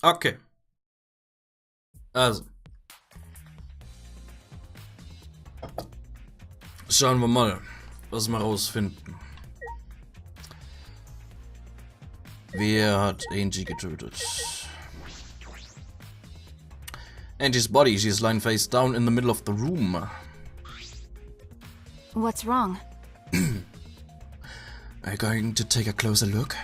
Okay. Also. Schauen wir mal, was wir rausfinden. Wer hat Angie getötet? Angie's body. She's lying face down in the middle of the room. What's wrong? Are you going to take a closer look?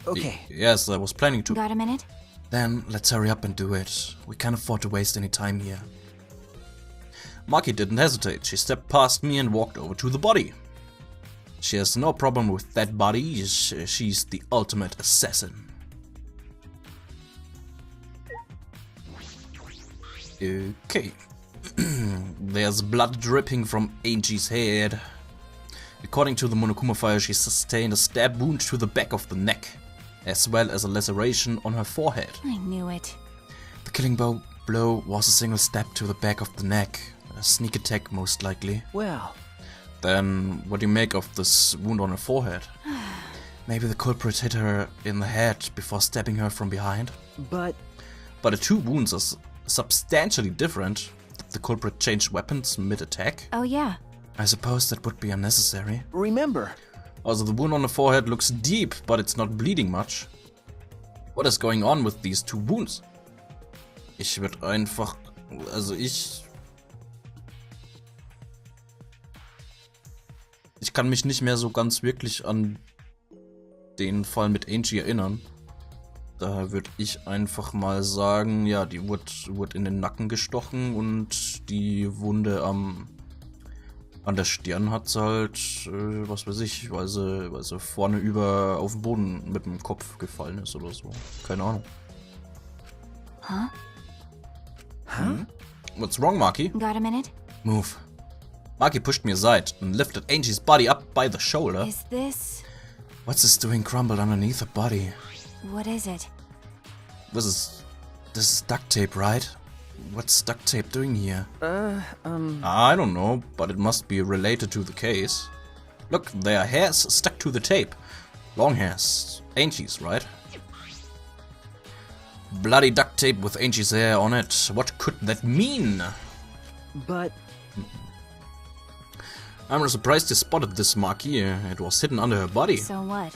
Okay. Yes, I was planning to. Got a minute? Then let's hurry up and do it. We can't afford to waste any time here. Maki didn't hesitate. She stepped past me and walked over to the body. She has no problem with that body. She's the ultimate assassin. Okay. There's blood dripping from Angie's head. According to the Monokuma file, she sustained a stab wound to the back of the neck, as well as a laceration on her forehead. I knew it. The killing blow was a single stab to the back of the neck. A sneak attack, most likely. Well. Then, what do you make of this wound on her forehead? Maybe the culprit hit her in the head before stabbing her from behind? But the two wounds are substantially different. Did the culprit change weapons mid-attack? Oh yeah. I suppose that would be unnecessary. remember. Also, the wound on the forehead looks deep, but it's not bleeding much. What is going on with these two wounds? Ich würde einfach... Also ich kann mich nicht mehr so ganz wirklich an den Fall mit Angie erinnern. Daher würde ich einfach mal sagen, ja, die wurde in den Nacken gestochen und die Wunde an der Stirn hat sie halt, was weiß ich, weil sie vorne über auf den Boden mit dem Kopf gefallen ist oder so. Keine Ahnung. Huh? Huh? What's wrong, Maki? Got a minute? Move. Maki pushed me aside and lifted Angie's body up by the shoulder. Is this... What's this doing crumbled underneath her body? What is it? This is duct tape, right? What's duct tape doing here? I don't know, but it must be related to the case. Look, there are hairs stuck to the tape. Long hairs. Angie's, right? Bloody duct tape with Angie's hair on it. What could that mean? But I'm surprised you spotted this, Maki. It was hidden under her body. So what?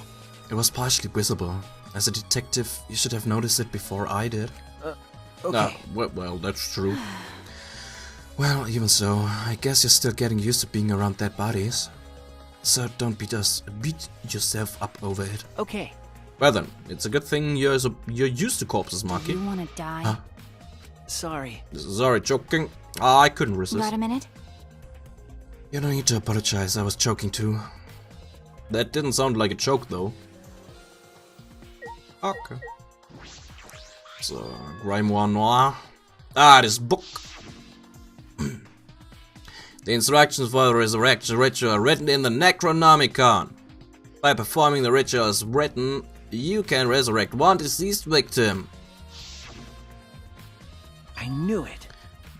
It was partially visible. As a detective, you should have noticed it before I did. okay. Well, that's true. Well, even so, I guess you're still getting used to being around dead bodies. So don't beat yourself up over it. Okay. Well then, it's a good thing you're used to corpses, Do Maki. you want to die? Huh? Sorry. Sorry, joking. I couldn't resist. Got a minute? You don't need to apologize, I was joking too. That didn't sound like a joke though. Okay. So, Grimoire Noir. This book. The instructions for the resurrection ritual are written in the Necronomicon. By performing the ritual as written, you can resurrect one deceased victim. I knew it.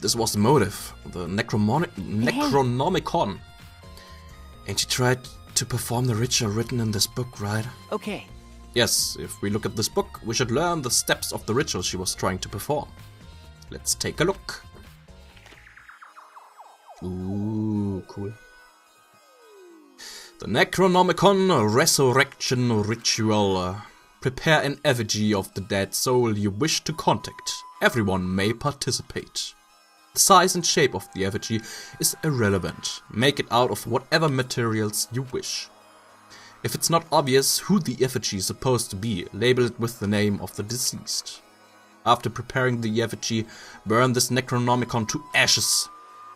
This was the motive, the Necronomicon. And she tried to perform the ritual written in this book, right? Okay. Yes, if we look at this book, we should learn the steps of the ritual she was trying to perform. Let's take a look. Ooh, cool. The Necronomicon Resurrection Ritual. Prepare an effigy of the dead soul you wish to contact. Everyone may participate. The size and shape of the effigy is irrelevant. Make it out of whatever materials you wish. If it's not obvious who the effigy is supposed to be, label it with the name of the deceased. After preparing the effigy, burn this Necronomicon to ashes.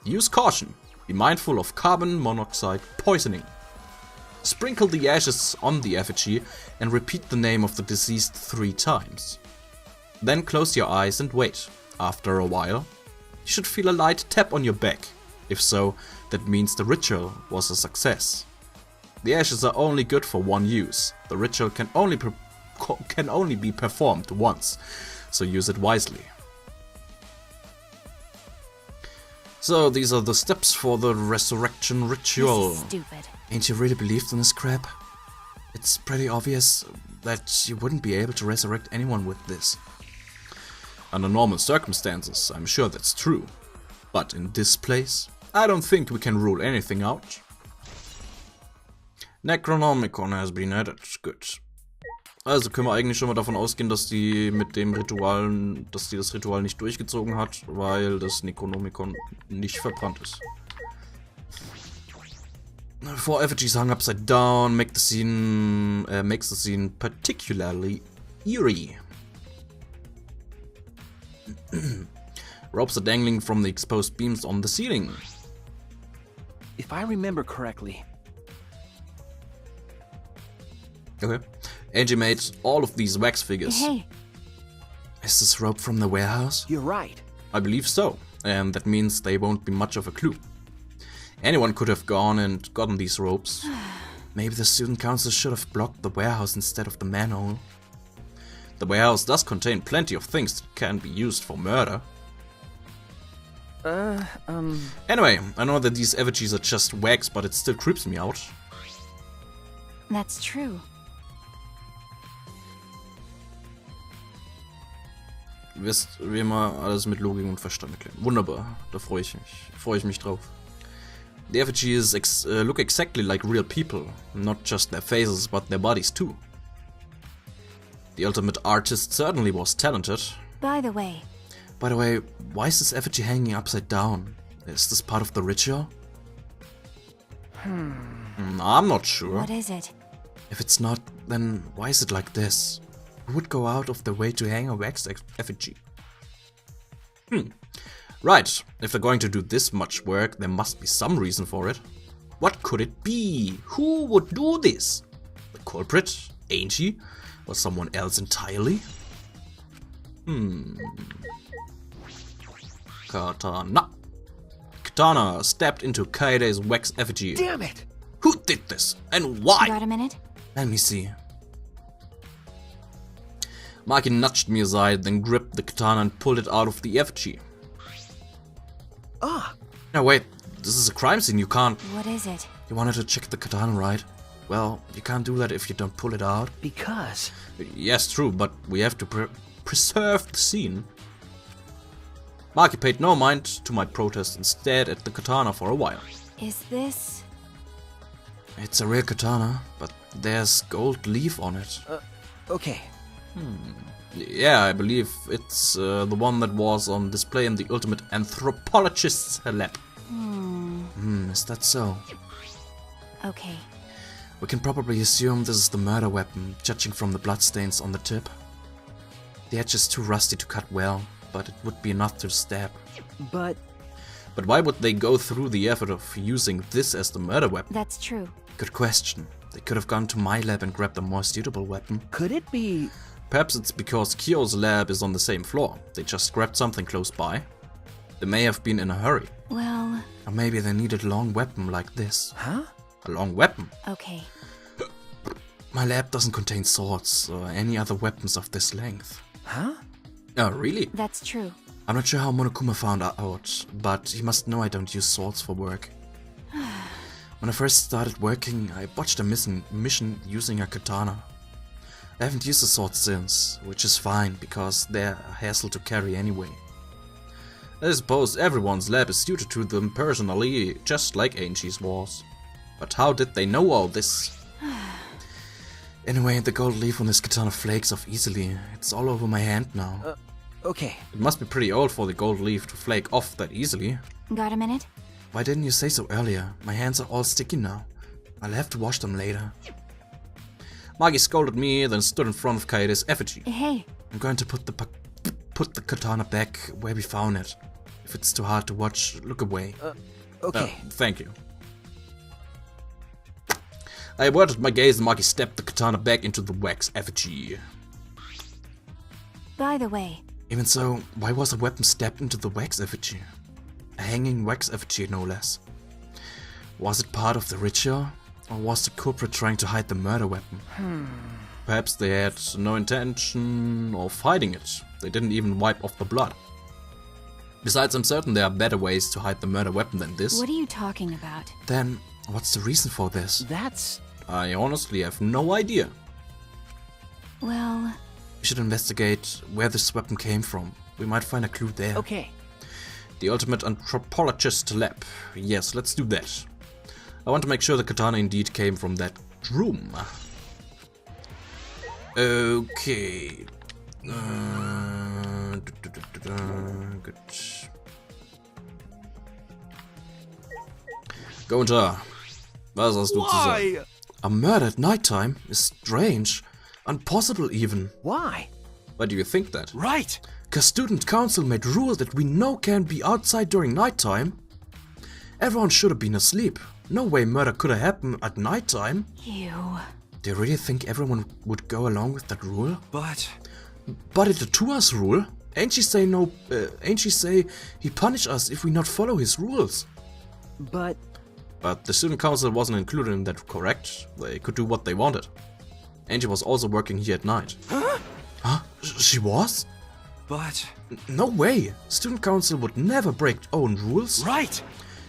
Use caution. Be mindful of carbon monoxide poisoning. Sprinkle the ashes on the effigy and repeat the name of the deceased 3 times. Then close your eyes and wait. After a while, you should feel a light tap on your back. If so, that means the ritual was a success. The ashes are only good for one use. The ritual can only be performed once, so use it wisely. So these are the steps for the resurrection ritual. This is stupid. Ain't you really believed in this crap? It's pretty obvious that you wouldn't be able to resurrect anyone with this. Under normal circumstances, I'm sure that's true. But in this place, I don't think we can rule anything out. Necronomicon has been added. Good. Also können wir eigentlich schon mal davon ausgehen, dass die mit dem Ritual, dass die das Ritual nicht durchgezogen hat, weil das Necronomicon nicht verbrannt ist. Four effigies hung upside down makes the scene particularly eerie. Ropes are dangling from the exposed beams on the ceiling. If I remember correctly. Okay. Angie made all of these wax figures. Hey, Is this rope from the warehouse? You're right. I believe so, and that means they won't be much of a clue. Anyone could have gone and gotten these ropes. Maybe the student council should have blocked the warehouse instead of the manhole. The warehouse does contain plenty of things that can be used for murder. Anyway, I know that these effigies are just wax, but it still creeps me out. that's true. Wisst, wie immer alles mit Logik und Verstand erklären. Wunderbar, da freue ich mich drauf. The effigies look exactly like real people, not just their faces, but their bodies too. The ultimate artist certainly was talented. By the way, Why is this effigy hanging upside down? Is this part of the ritual? I'm not sure. what is it? If it's not, then why is it like this? Who would go out of their way to hang a wax effigy? Right, if they're going to do this much work, there must be some reason for it. What could it be? Who would do this? The culprit? Angie? Or someone else entirely? Katana. Katana stabbed into Kaide's wax effigy. Damn it! Who did this? And why? Got a minute? Let me see. Maki nudged me aside, then gripped the katana and pulled it out of the effigy. Ah! Now wait, this is a crime scene, you can't... What is it? You wanted to check the katana, right? Well, you can't do that if you don't pull it out. Because... Yes, true, but we have to preserve the scene. Maki paid no mind to my protest and stared at the katana for a while. Is this... It's a real katana, but there's gold leaf on it. Okay. Yeah, I believe it's the one that was on display in the Ultimate Anthropologist's lab. Is that so? Okay. We can probably assume this is the murder weapon, judging from the bloodstains on the tip. The edge is too rusty to cut well, but it would be enough to stab. But why would they go through the effort of using this as the murder weapon? That's true. Good question. They could have gone to my lab and grabbed a more suitable weapon. could it be... Perhaps it's because Kyo's lab is on the same floor. They just grabbed something close by. They may have been in a hurry. Well, Or maybe they needed a long weapon like this. Huh? A long weapon? okay. My lab doesn't contain swords or any other weapons of this length. Huh? Oh, really? That's true. I'm not sure how Monokuma found out, but he must know I don't use swords for work. When I first started working, I botched a mission using a katana. I haven't used a sword since, which is fine, because they're a hassle to carry anyway. I suppose everyone's lab is suited to them personally, just like Angie's was. But how did they know all this? Anyway, the gold leaf on this katana flakes off easily. It's all over my hand now. Okay. It must be pretty old for the gold leaf to flake off that easily. Got a minute? Why didn't you say so earlier? My hands are all sticky now. I'll have to wash them later. Magi scolded me, then stood in front of Kaide's effigy. Hey, I'm going to put the katana back where we found it. If it's too hard to watch, look away. Okay. Thank you. I averted my gaze and Maki stepped the katana back into the wax effigy. by the way, Even so, why was a weapon stabbed into the wax effigy? A hanging wax effigy, no less. Was it part of the ritual? Or was the culprit trying to hide the murder weapon? Perhaps they had no intention of hiding it. They didn't even wipe off the blood. Besides, I'm certain there are better ways to hide the murder weapon than this. what are you talking about? Then, what's the reason for this? That's... I honestly have no idea. Well, We should investigate where this weapon came from. We might find a clue there. Okay. The ultimate anthropologist lab. Yes, let's do that. I want to make sure the katana indeed came from that room. Okay. Good. Gunter, was hast du zu sagen? A murder at nighttime is strange. Impossible even. Why? Why do you think that? Right. Cause student council made rules that we know can't be outside during nighttime. Everyone should have been asleep. No way murder could have happened at nighttime. You. Do you really think everyone would go along with that rule? But it's a 2-us rule. Ain't she say no? Ain't she say he punish us if we not follow his rules? But the student council wasn't included in that, correct? They could do what they wanted. Angie was also working here at night. Huh? Huh? She was? But No way! Student council would never break own rules. right.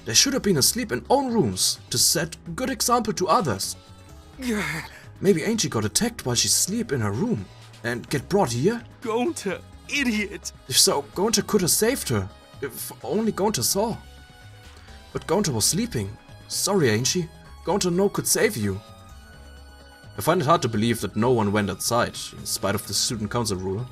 They should have been asleep in own rooms to set good example to others. Maybe Angie got attacked while she sleep in her room and get brought here? Gunter, idiot. If so, Gunter could have saved her. If only Gunter saw. But Gunter was sleeping. Sorry, Angie. Gunter no could save you. I find it hard to believe that no one went outside, in spite of the student council rule.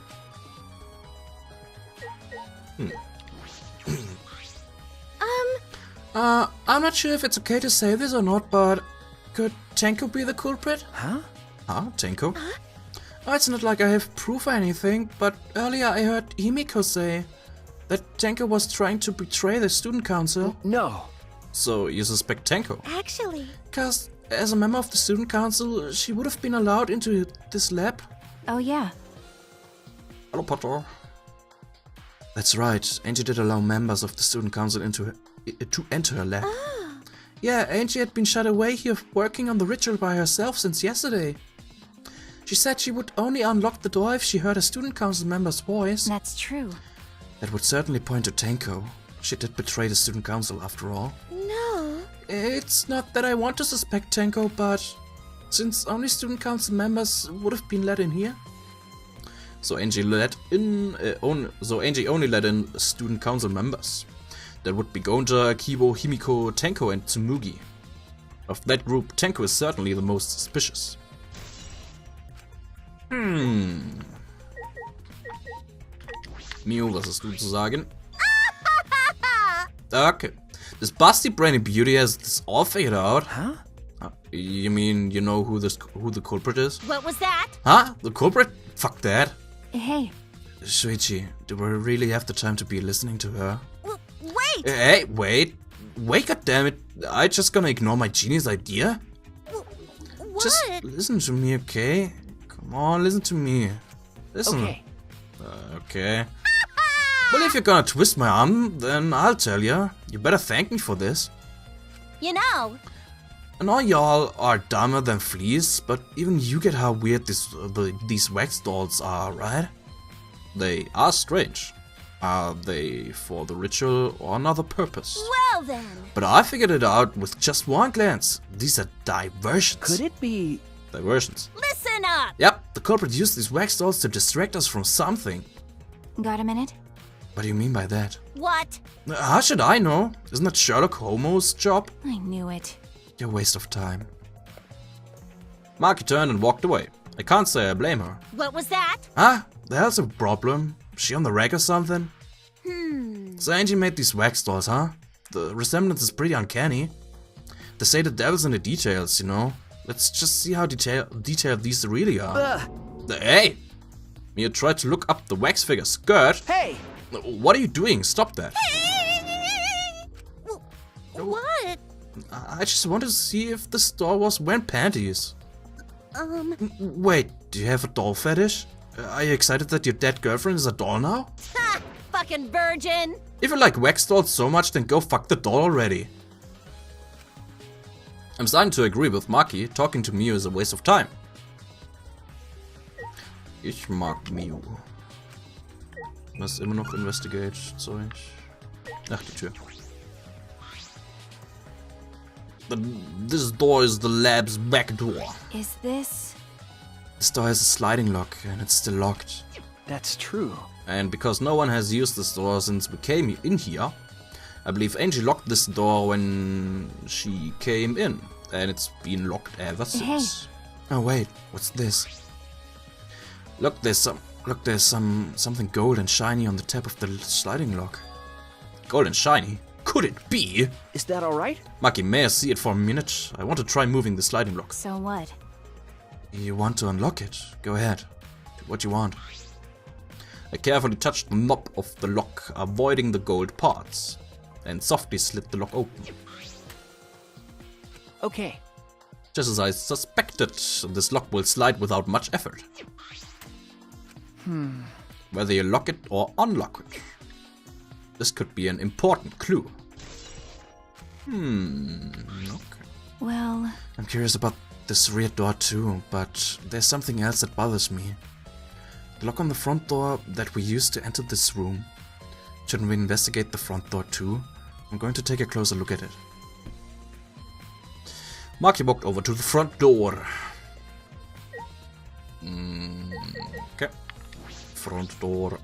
I'm not sure if it's okay to say this or not, but could Tenko be the culprit? Huh? Huh? Tenko? Oh, it's not like I have proof or anything, but earlier I heard Himiko say that Tenko was trying to betray the student council. No. So you suspect Tenko? Actually. Cause as a member of the student council, she would have been allowed into this lab. Oh, yeah. Hello, Potter. That's right. Angie did allow members of the student council to enter her lab. Ah. Yeah, Angie had been shut away here working on the ritual by herself since yesterday. She said she would only unlock the door if she heard a student council member's voice. That's true. That would certainly point to Tenko. She did betray the student council after all. No. It's not that I want to suspect Tenko, but since only student council members would have been let in here. So Angie only let in student council members. That would be Gonja, Kibo, Himiko, Tenko, and Tsumugi. Of that group, Tenko is certainly the most suspicious. Mio, was hast du zu sagen? Okay. This busty brainy beauty has this all figured out. Huh? You mean you know who the culprit is? What was that? Huh? The culprit? Fuck that. Hey. Shuichi, do we really have the time to be listening to her? Wait! Hey, wait! Wait, goddammit! I just gonna ignore my genius idea? What? Just listen to me, okay? Come on, listen to me. Listen. Okay. Okay. Well, if you're gonna twist my arm, then I'll tell you. You better thank me for this. You know. I know y'all are dumber than fleas, but even you get how weird these wax dolls are, right? They are strange. Are they for the ritual or another purpose? Well then. But I figured it out with just one glance. These are diversions. Could it be? Diversions. Listen up. Yep, the culprit used these wax dolls to distract us from something. Got a minute? What do you mean by that? What? How should I know? Isn't that Sherlock Holmes' job? I knew it. You're a waste of time. Marky turned and walked away. I can't say I blame her. What was that? Huh? The hell's a problem? She on the rag or something? So Angie made these wax dolls, huh? The resemblance is pretty uncanny. They say the devil's in the details, you know? Let's just see how detailed these really are. Hey! Mia tried to look up the wax figure skirt. Hey! What are you doing? Stop that. What? I just wanted to see if the store was wearing panties. Wait, do you have a doll fetish? Are you excited that your dead girlfriend is a doll now? Ha! Fucking virgin! If you like wax dolls so much, then go fuck the doll already. I'm starting to agree with Maki. Talking to Miu is a waste of time. Ich mag Miu. Was immer noch investigate Zeug. Ach, die Tür. This door is the lab's back door. Is this? This door has a sliding lock and it's still locked. That's true. And because no one has used this door since we came in here, I believe Angie locked this door when she came in, and it's been locked ever since. Hey. Oh wait, what's this? Look, there's something gold and shiny on the top of the sliding lock. Gold and shiny? Could it be? Is that alright? Maki, may I see it for a minute? I want to try moving the sliding lock. So what? You want to unlock it? Go ahead. Do what you want. I carefully touched the knob of the lock, avoiding the gold parts, and softly slid the lock open. Okay. Just as I suspected, this lock will slide without much effort. Whether you lock it or unlock it. This could be an important clue. Okay. Well... I'm curious about this rear door too, but there's something else that bothers me. The lock on the front door that we used to enter this room. Shouldn't we investigate the front door too? I'm going to take a closer look at it. Maki walked over to the front door. Okay. Front door.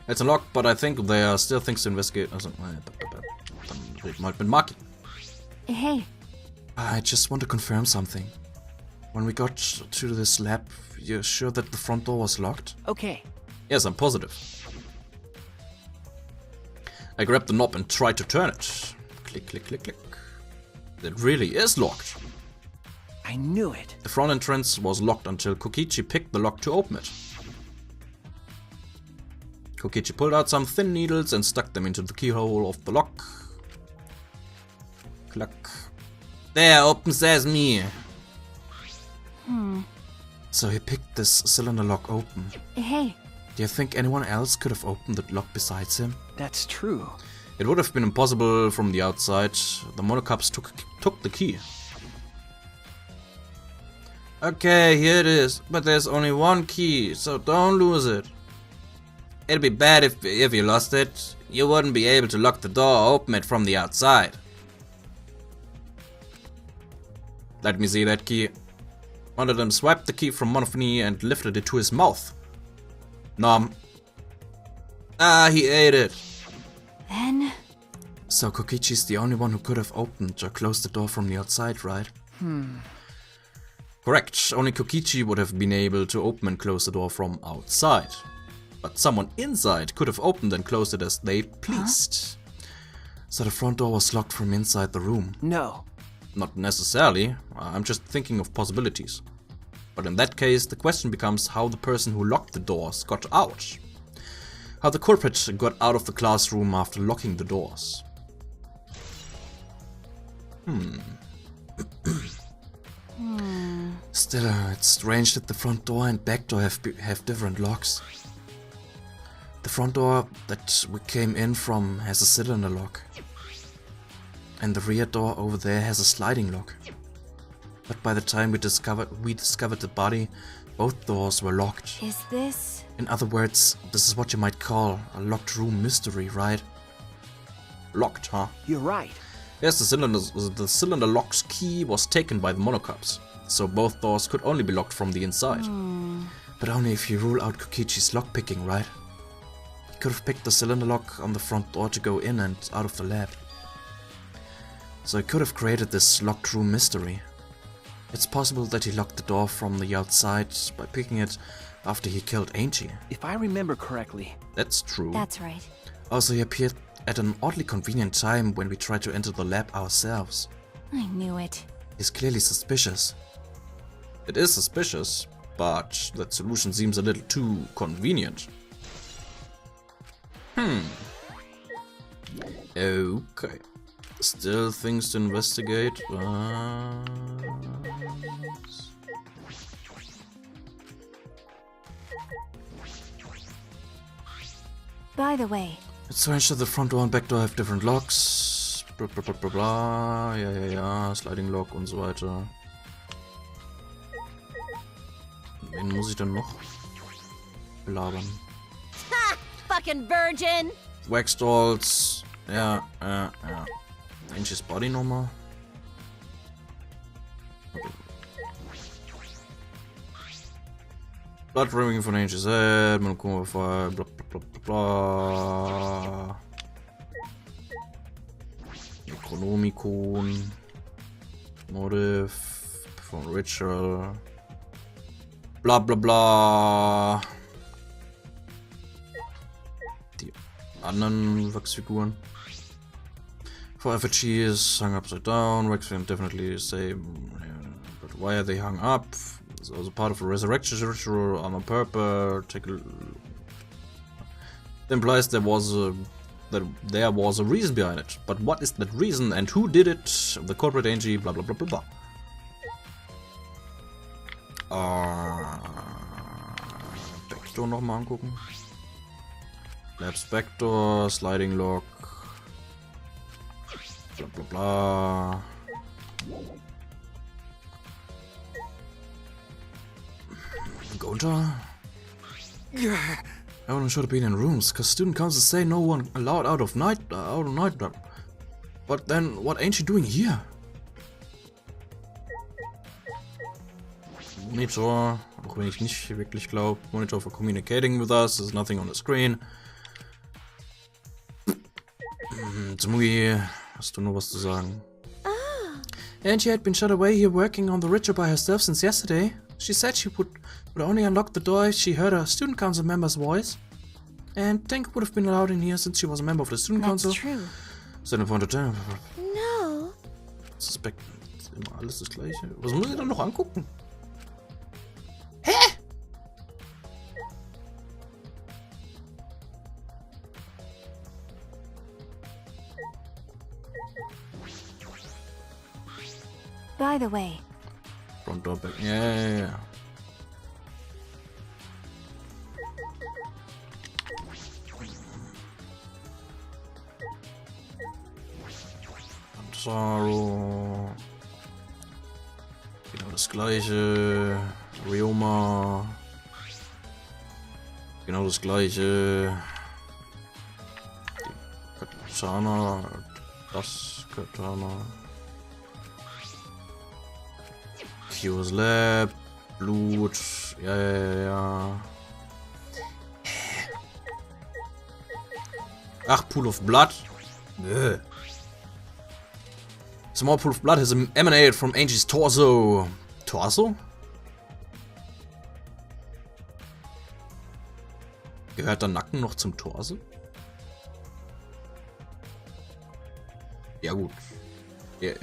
It's unlocked, but I think there are still things to investigate. It might be Maki. Hey. I just want to confirm something. When we got to this lab, you're sure that the front door was locked? Okay. Yes, I'm positive. I grabbed the knob and tried to turn it. Click, click, click, click. It really is locked. I knew it. The front entrance was locked until Kokichi picked the lock to open it. Kokichi pulled out some thin needles and stuck them into the keyhole of the lock. Cluck. There, open sesame. So he picked this cylinder lock open. Hey. Do you think anyone else could have opened the lock besides him? That's true. It would have been impossible from the outside. The monocups took the key. Okay, here it is. But there's only one key, so don't lose it. It'd be bad if you lost it. You wouldn't be able to lock the door or open it from the outside. Let me see that key. One of them swiped the key from Monofony and lifted it to his mouth. Nom. Ah, he ate it. Then... So Kokichi's the only one who could have opened or closed the door from the outside, right? Correct. Only Kokichi would have been able to open and close the door from outside. But someone inside could have opened and closed it as they pleased. So the front door was locked from inside the room. No. Not necessarily. I'm just thinking of possibilities. But in that case, the question becomes how the person who locked the doors got out. How the culprit got out of the classroom after locking the doors. Still, it's strange that the front door and back door have different locks. The front door that we came in from has a cylinder lock. And the rear door over there has a sliding lock. But by the time we discovered the body, both doors were locked. Is this... In other words, this is what you might call a locked room mystery, right? Locked, huh? You're right. Yes, the cylinder lock's key was taken by the monocups, so both doors could only be locked from the inside. But only if you rule out Kokichi's lockpicking, right? He could have picked the cylinder lock on the front door to go in and out of the lab. So he could have created this locked room mystery. It's possible that he locked the door from the outside by picking it after he killed Angie. If I remember correctly. That's true. That's right. Also, he appeared at an oddly convenient time when we tried to enter the lab ourselves. I knew it. He's clearly suspicious. It is suspicious, but that solution seems a little too convenient. Okay. Still things to investigate. By the way... It's strange that the front door und back door have different locks. Blah, blah, blah, blah, blah. Ja. Sliding lock und so weiter. Wen muss ich denn noch belabern? Ha! Fucking virgin! Wax dolls. Ja. Angie's Body nochmal. Blood Ringing von Angel's Head, Monokumafall, bla bla bla bla. Necronomicon. Motive. Perform Ritual. Bla bla bla. Die anderen Wachsfiguren. For effigies hung upside down. Wax can definitely say, but why are they hung up? It's also part of a resurrection ritual on purpose. Take a. It implies there was a reason behind it. But what is that reason and who did it? The corporate ANG, blah blah blah blah blah. Backdoor nochmal angucken. Labs Backdoor, Sliding Lock. Bla bla bla. Gunter? Everyone should have been in rooms, cause student council say no one allowed out of night. But then, what ain't she doing here? Monitor, auch wenn ich nicht wirklich glaube. Monitor for communicating with us, there's nothing on the screen. Tsumugi, hast du noch was zu sagen? And she had been shut away here working on the ritual by herself since yesterday. She said she would only unlock the door if she heard a student council member's voice. And Tank would have been allowed in here since she was a member of the student council. That's true. Seine Pointe. No. Suspekt. Immer alles das gleiche. Was muss ich dann noch angucken? Hä? By the way. Front door back. Ja. Sorrow. Genau das gleiche. Ryoma. Genau das gleiche. Die Katana. Das Katana. Q's Lab. Blut. Ja. Ach, Pool of Blood. Nö. Small pool of blood has emanated from Angie's torso. Torso? Gehört der Nacken noch zum Torso? Ja gut. Yeah.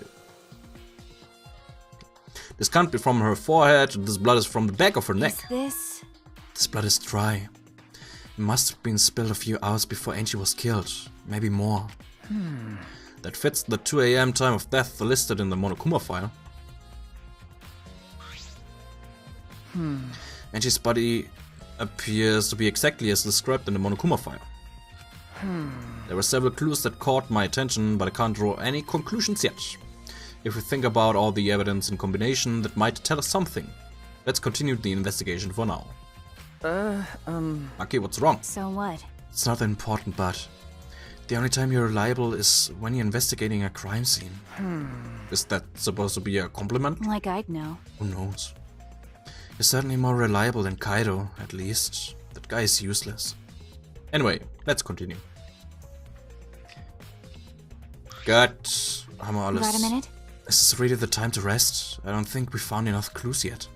This can't be from her forehead. This blood is from the back of her neck. This blood is dry. It must have been spilled a few hours before Angie was killed. Maybe more. That fits the 2 AM time of death listed in the Monokuma file. Angie's body appears to be exactly as described in the Monokuma file. There were several clues that caught my attention, but I can't draw any conclusions yet. If we think about all the evidence in combination, that might tell us something. Let's continue the investigation for now. Okay, what's wrong? So what? It's not important, but the only time you're reliable is when you're investigating a crime scene. Is that supposed to be a compliment? Like I'd know. Who knows? You're certainly more reliable than Kaido, at least. That guy is useless. Anyway, let's continue. Gut. Haben wir alles. Got a minute? Is this really the time to rest? I don't think we found enough clues yet.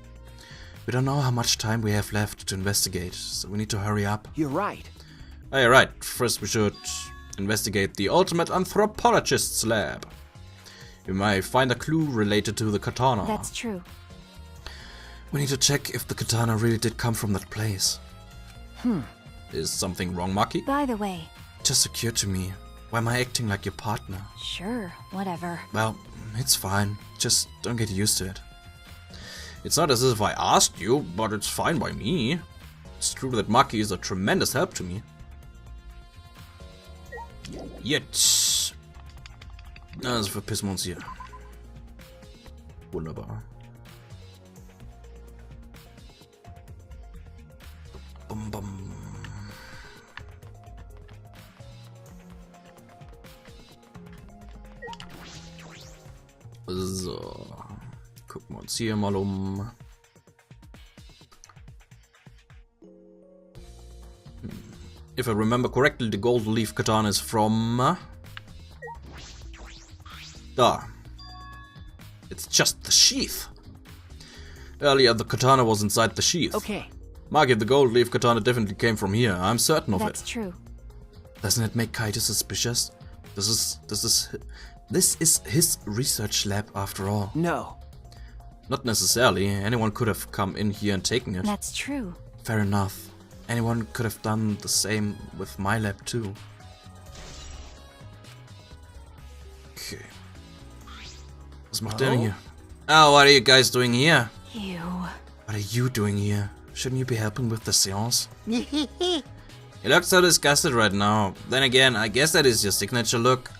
We don't know how much time we have left to investigate, so we need to hurry up. You're right. Oh, yeah, right. First we should investigate the ultimate anthropologist's lab. We might find a clue related to the katana. That's true. We need to check if the katana really did come from that place. Is something wrong, Maki? By the way. It just occurred to me. Why am I acting like your partner? Sure, whatever. Well, it's fine. Just don't get used to it. It's not as if I asked you, but it's fine by me. It's true that Maki is a tremendous help to me. Jetzt. Also verpissen wir uns hier. Wunderbar. Bum, bum. So. Gucken wir uns hier mal um. If I remember correctly, the gold leaf katana is from... It's just the sheath. Earlier, the katana was inside the sheath. Okay. Marky, the gold leaf katana definitely came from here. I'm certain of That's it. true. Doesn't it make Kaito suspicious? This is his research lab after all. No. Not necessarily. Anyone could have come in here and taken it. That's true. Fair enough. Anyone could have done the same with my lab too. Okay. Was macht der denn hier? Oh, what are you guys doing here? You. What are you doing here? Shouldn't you be helping with the seance? You look so disgusted right now. Then again, I guess that is your signature look.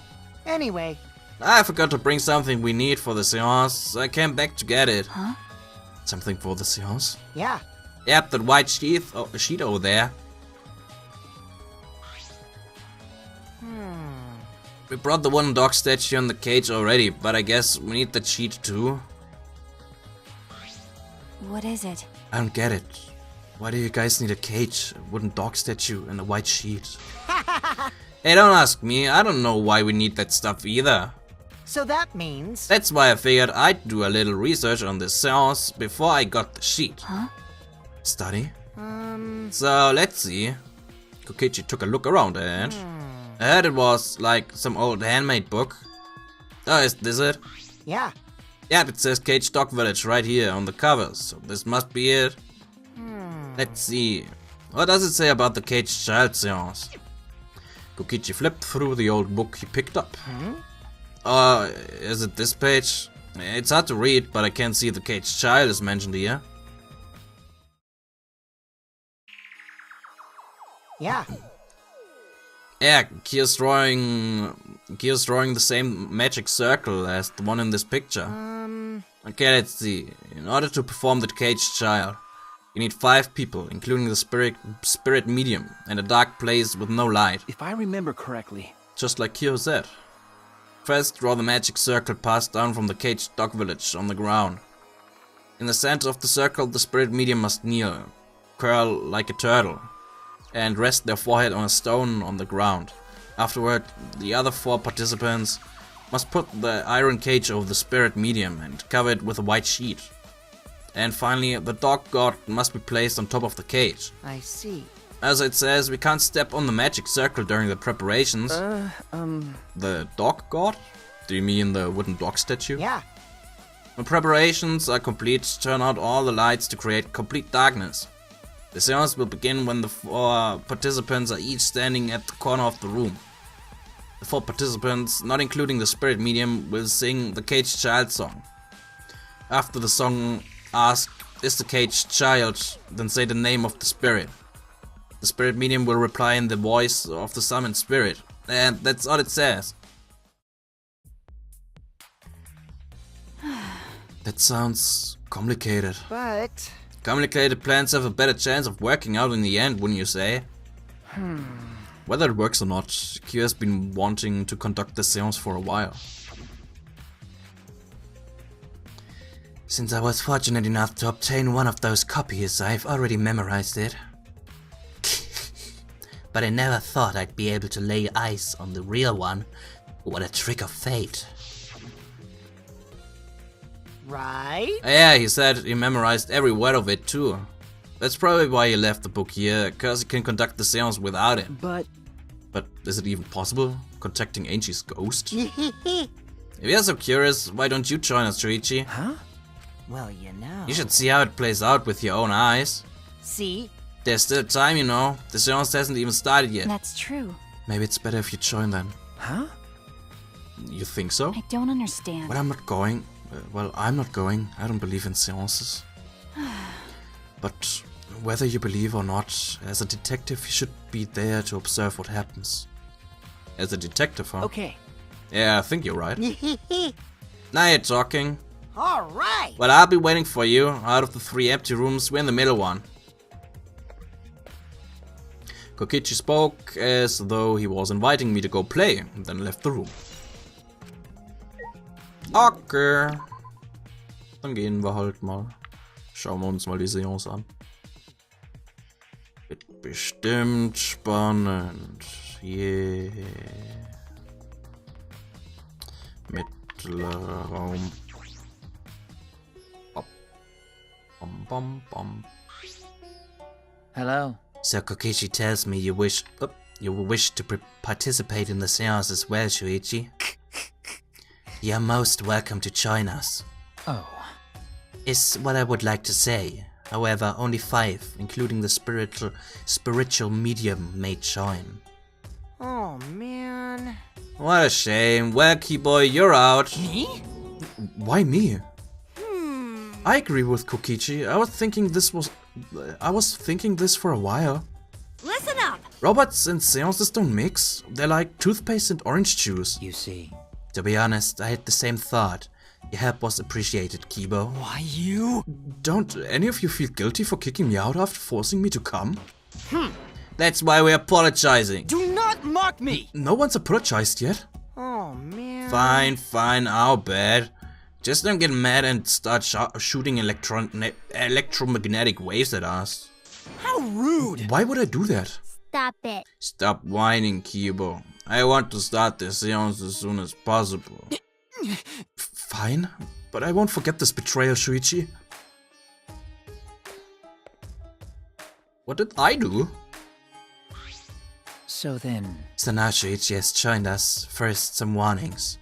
Anyway. I forgot to bring something we need for the seance, so I came back to get it. Huh? Something for the seance? Yeah. Yep, that white sheet over there. We brought the wooden dog statue in the cage already, but I guess we need the sheet too. What is it? I don't get it. Why do you guys need a cage, a wooden dog statue, and a white sheet? Hey, don't ask me. I don't know why we need that stuff either. So that means... That's why I figured I'd do a little research on this seance before I got the sheet. Huh? Study? So, let's see. Kokichi took a look around and... I heard it was like some old handmade book. Oh, is this it? Yeah. Yep, it says Cage Dog Village right here on the cover, so this must be it. Let's see. What does it say about the Caged Child seance? Kokichi flipped through the old book he picked up. Is it this page? It's hard to read, but I can see the Caged Child is mentioned here. Yeah. Yeah, Kyo's drawing the same magic circle as the one in this picture. Okay, let's see. In order to perform the Caged Child, you need 5 people, including the spirit medium, and a dark place with no light. If I remember correctly. Just like Kyo said. First, draw the magic circle passed down from the Caged Dog Village on the ground. In the center of the circle, the spirit medium must kneel, curl like a turtle, and rest their forehead on a stone on the ground. Afterward, the other 4 participants must put the iron cage over the spirit medium and cover it with a white sheet. And finally, the dog god must be placed on top of the cage. I see. As it says, we can't step on the magic circle during the preparations. The dog god? Do you mean the wooden dog statue? Yeah. When preparations are complete, turn out all the lights to create complete darkness. The seance will begin when the 4 participants are each standing at the corner of the room. The 4 participants, not including the spirit medium, will sing the Caged Child song. After the song, ask, "Is the Caged Child?" Then say the name of the spirit. The spirit medium will reply in the voice of the summoned spirit. And that's all it says. That sounds complicated. But... Complicated plans have a better chance of working out in the end, wouldn't you say? Whether it works or not, Q has been wanting to conduct the seance for a while. Since I was fortunate enough to obtain one of those copies, I've already memorized it. But I never thought I'd be able to lay eyes on the real one. What a trick of fate. Right? Yeah, he said he memorized every word of it too. That's probably why he left the book here, cause he can conduct the seance without it. But is it even possible? Contacting Angie's ghost? If you're so curious, why don't you join us, Shuichi? huh? Well, you know. You should see how it plays out with your own eyes. See? There's still time, you know. The seance hasn't even started yet. That's true. Maybe it's better if you join then. Huh? You think so? I don't understand. Well, I'm not going. I'm not going. I don't believe in seances. But whether you believe or not, as a detective, you should be there to observe what happens. As a detective, huh? Okay. Yeah, I think you're right. Now you're talking. Alright! Well, I'll be waiting for you. Out of the 3 empty rooms, we're in the middle one. Kokichi spoke as though he was inviting me to go play, and then left the room. Okay. Dann gehen wir halt mal. Schauen wir uns mal die Seance an. Wird bestimmt spannend. Yeah. Mittlerer Raum. Bom, bom, bom. Hello. So Kokichi tells me you wish to participate in the seance as well, Shuichi. You're most welcome to join us. Oh. Is what I would like to say. However, only 5, including the spiritual medium, may join. Oh, man. What a shame. Well, Keyboy, you're out. Me? Why me? I agree with Kokichi. I was thinking this for a while. Listen up! Robots and seances don't mix. They're like toothpaste and orange juice. You see. To be honest, I had the same thought. Your help was appreciated, Kibo. Why you? Don't any of you feel guilty for kicking me out after forcing me to come? That's why we're apologizing. Do not mock me! No one's apologized yet. Oh, man. Fine, I'll bet. Just don't get mad and start shooting electromagnetic waves at us. How rude! Why would I do that? Stop it. Stop whining, Kibo. I want to start the seance as soon as possible. Fine, but I won't forget this betrayal, Shuichi. What did I do? So then... So now Shuichi has joined us. First, some warnings.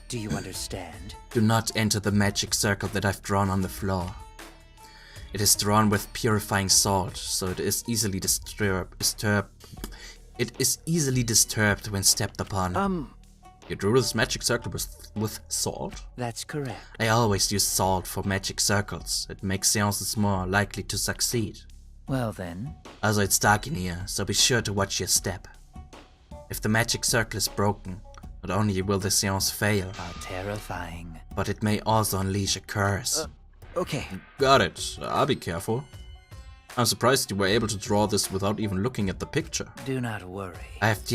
Do you understand? Do not enter the magic circle that I've drawn on the floor. It is drawn with purifying salt, so it is easily disturbed when stepped upon. You drew this magic circle with salt? That's correct. I always use salt for magic circles. It makes seances more likely to succeed. Well then... Also, it's dark in here, so be sure to watch your step. If the magic circle is broken, not only will the seance fail, How terrifying. but it may also unleash a curse. Okay. Got it. I'll be careful. I'm surprised you were able to draw this without even looking at the picture. Do not worry. I have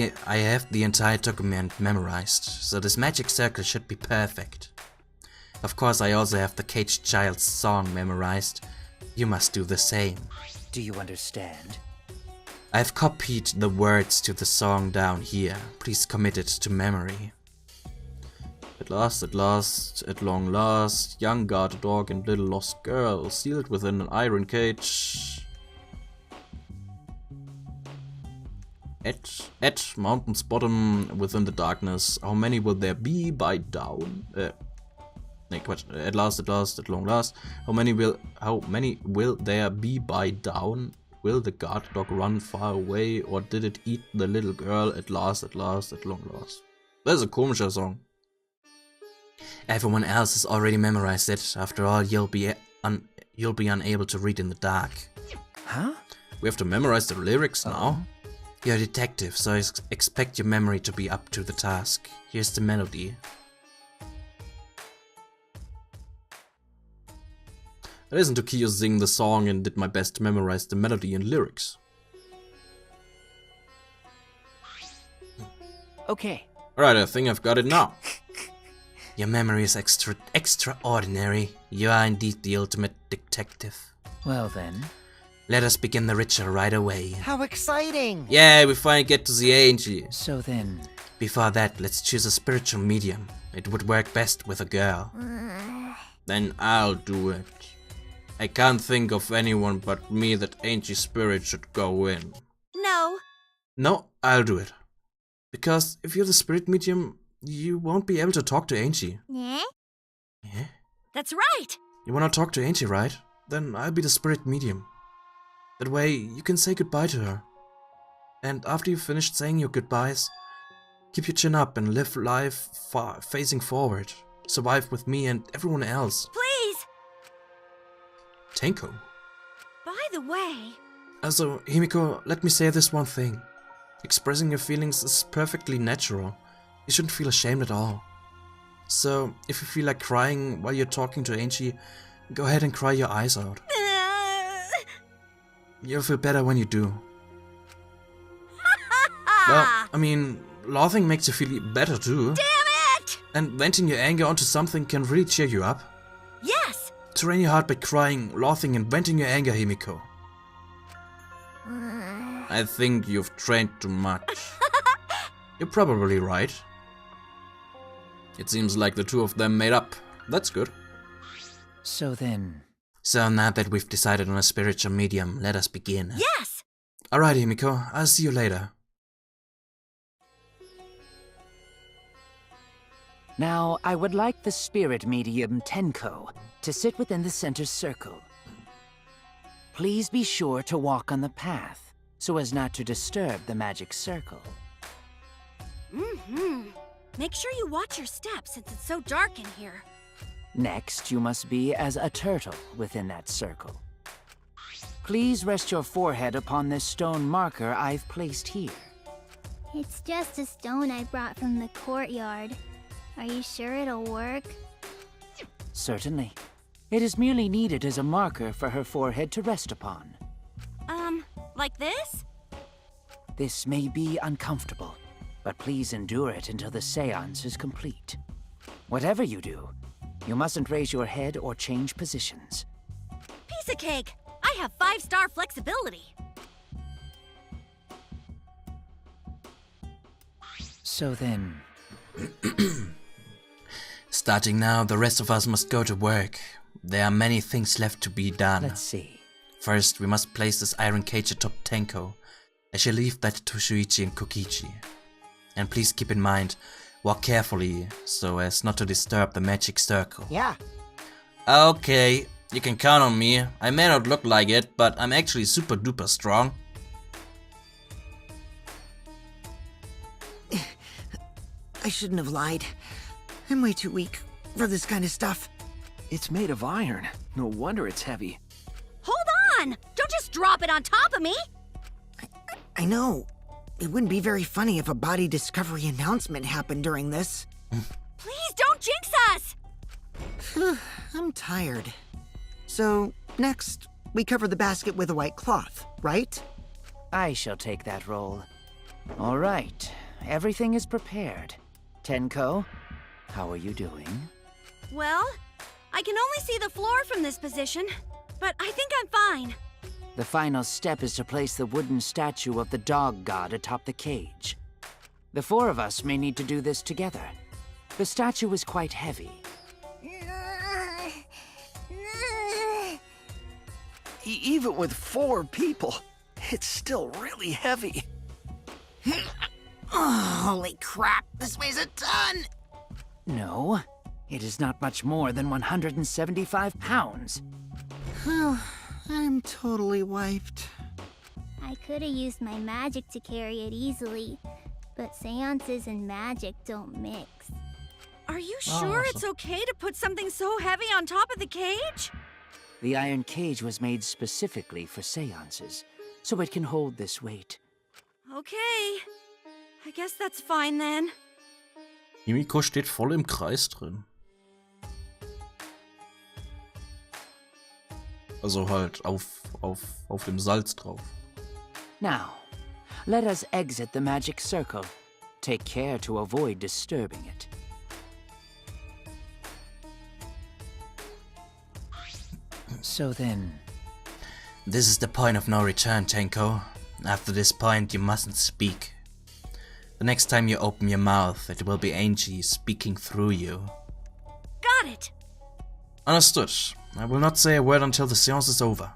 the entire document memorized, so this magic circle should be perfect. Of course, I also have the Caged Child's song memorized. You must do the same. Do you understand? I've copied the words to the song down here. Please commit it to memory. At last, at long last, young guard dog and little lost girl, sealed within an iron cage. At mountain's bottom, within the darkness, how many will there be by dawn? At last, at long last, how many will there be by dawn? Will the guard dog run far away, or did it eat the little girl at last, at long last? That's a komischer Song. Everyone else has already memorized it. After all, you'll be unable to read in the dark. Huh? We have to memorize the lyrics now. You're a detective, so I expect your memory to be up to the task. Here's the melody. I listened to Kyo sing the song and did my best to memorize the melody and lyrics. Okay. Alright, I think I've got it now. Your memory is extraordinary. You are indeed the ultimate detective. Well then... Let us begin the ritual right away. How exciting! Yeah, we finally get to see Angie. So then... Before that, let's choose a spiritual medium. It would work best with a girl. Then I'll do it. I can't think of anyone but me that Angie's spirit should go in. No. No, I'll do it. Because if you're the spirit medium, you won't be able to talk to Angie. Yeah? Yeah? That's right. You wanna talk to Angie, right? Then I'll be the spirit medium. That way, you can say goodbye to her. And after you've finished saying your goodbyes, keep your chin up and live life facing forward. Survive with me and everyone else. Please. Tenko. By the way... Also, Himiko, let me say this one thing. Expressing your feelings is perfectly natural. You shouldn't feel ashamed at all. So, if you feel like crying while you're talking to Angie, go ahead and cry your eyes out. You'll feel better when you do. Well, I mean, laughing makes you feel better too. Damn it! And venting your anger onto something can really cheer you up. Yes! Train your heart by crying, laughing and venting your anger, Himiko. I think you've trained too much. You're probably right. It seems like the two of them made up. That's good. So then... So now that we've decided on a spiritual medium, let us begin. Yes! Alright, Himiko, I'll see you later. Now, I would like the spirit medium Tenko to sit within the center circle. Please be sure to walk on the path, so as not to disturb the magic circle. Make sure you watch your steps since it's so dark in here. Next, you must be as a turtle within that circle. Please rest your forehead upon this stone marker I've placed here. It's just a stone I brought from the courtyard. Are you sure it'll work? Certainly. It is merely needed as a marker for her forehead to rest upon. Like this? This may be uncomfortable, but please endure it until the seance is complete. Whatever you do, you mustn't raise your head or change positions. Piece of cake! I have 5-star flexibility. So then... Starting now, the rest of us must go to work. There are many things left to be done. Let's see. First, we must place this iron cage atop Tenko. I shall leave that to Shuichi and Kokichi. And please keep in mind, walk carefully, so as not to disturb the magic circle. Yeah. Okay, you can count on me. I may not look like it, but I'm actually super duper strong. I shouldn't have lied. I'm way too weak for this kind of stuff. It's made of iron. No wonder it's heavy. Hold on! Don't just drop it on top of me! I know. It wouldn't be very funny if a body discovery announcement happened during this. Please don't jinx us! I'm tired. So, next, we cover the basket with a white cloth, right? I shall take that role. All right, everything is prepared. Tenko, how are you doing? Well, I can only see the floor from this position, but I think I'm fine. The final step is to place the wooden statue of the dog god atop the cage. The four of us may need to do this together. The statue is quite heavy. Even with 4 people, it's still really heavy. Oh, holy crap, this weighs a ton! No, it is not much more than 175 pounds. I'm totally wiped. I could have used my magic to carry it easily, but seances and magic don't mix. Are you sure it's okay to put something so heavy on top of the cage? The iron cage was made specifically for seances, so it can hold this weight. Okay. I guess that's fine then. Himiko steht voll im Kreis drin. Also halt auf dem Salz drauf. Now, let us exit the magic circle. Take care to avoid disturbing it. So then... This is the point of no return, Tenko. After this point, you mustn't speak. The next time you open your mouth, it will be Angie speaking through you. Got it! Understood. I will not say a word until the seance is over.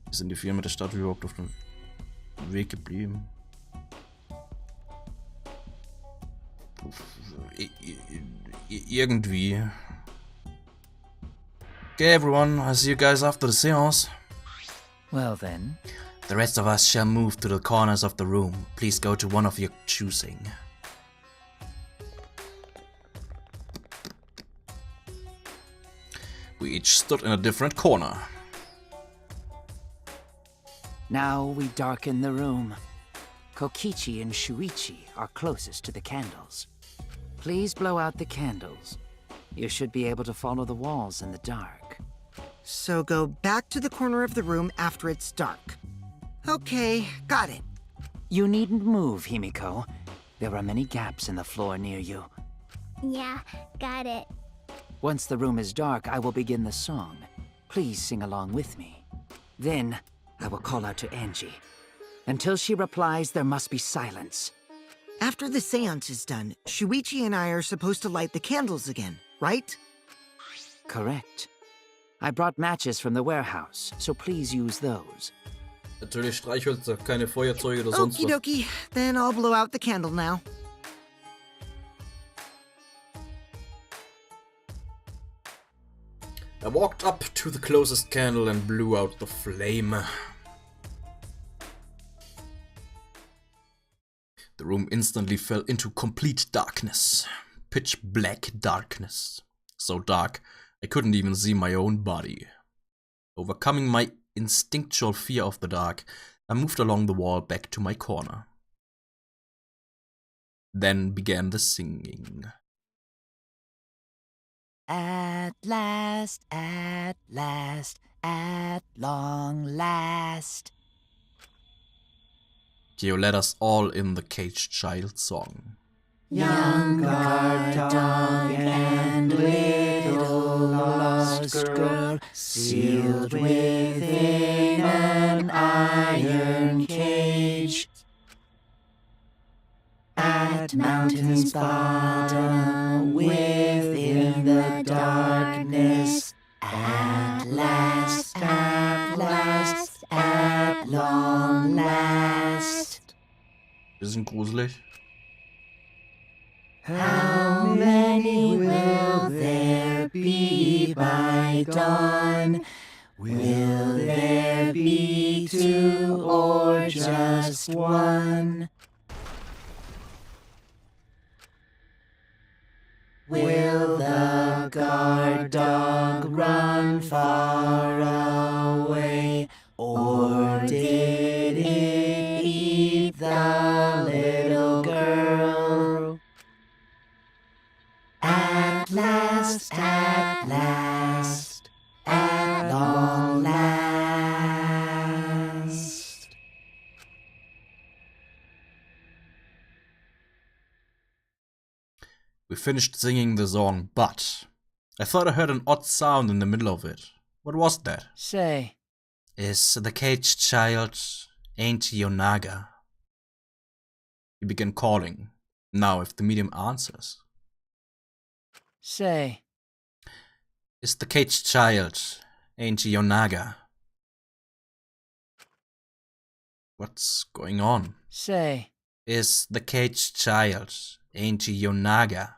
Wie sind die 4 mit der Statue überhaupt auf dem Weg geblieben? Irgendwie. Okay, everyone, I'll see you guys after the seance. Well then... The rest of us shall move to the corners of the room. Please go to one of your choosing. We each stood in a different corner. Now we darken the room. Kokichi and Shuichi are closest to the candles. Please blow out the candles. You should be able to follow the walls in the dark. So go back to the corner of the room after it's dark. Okay, got it. You needn't move, Himiko. There are many gaps in the floor near you. Yeah, got it. Once the room is dark, I will begin the song. Please sing along with me. Then, I will call out to Angie. Until she replies, there must be silence. After the seance is done, Shuichi and I are supposed to light the candles again, right? Correct. I brought matches from the warehouse, so please use those. Natürlich Streichhölzer, keine Feuerzeuge oder sonst Okie was. dokie, then I'll blow out the candle now. I walked up to the closest candle and blew out the flame. The room instantly fell into complete darkness. Pitch black darkness. So dark, I couldn't even see my own body. Overcoming my instinctual fear of the dark, I moved along the wall back to my corner. Then began the singing. At last, at long last. Geo led us all in the caged child song. Young guard dog and little lost girl, sealed within an iron cage. At mountain's bottom, within the darkness, at last, at long last. Bisschen gruselig. How many will there be by dawn? Will there be two or just one? Will the guard dog run far away, or did it eat the little girl? At last, at long last. We finished singing the song, but I thought I heard an odd sound in the middle of it. What was that? Say. Is the caged child Auntie Yonaga? He began calling. Now, if the medium answers. Say. Is the caged child Auntie Yonaga? What's going on? Say. Is the caged child Auntie Yonaga?